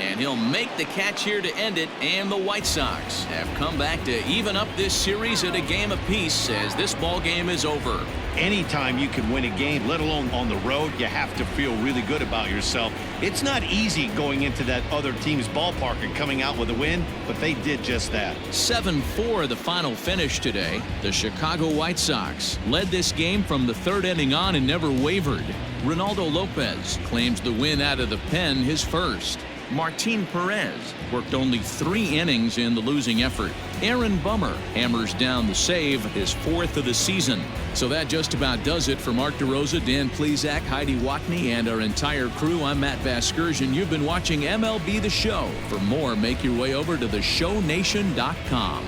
And he'll make the catch here to end it, and the White Sox have come back to even up this series at a game apiece as this ball game is over. Anytime you can win a game, let alone on the road, you have to feel really good about yourself. It's not easy going into that other team's ballpark and coming out with a win, but they did just that. 7-4 the final finish today. The Chicago White Sox led this game from the third inning on and never wavered. Ronaldo Lopez claims the win out of the pen, his first. Martin Perez worked only 3 innings in the losing effort. Aaron Bummer hammers down the save, his 4th of the season. So that just about does it for Mark DeRosa, Dan Plesac, Heidi Watney, and our entire crew. I'm Matt Vasgersian. You've been watching MLB The Show. For more, make your way over to theshownation.com.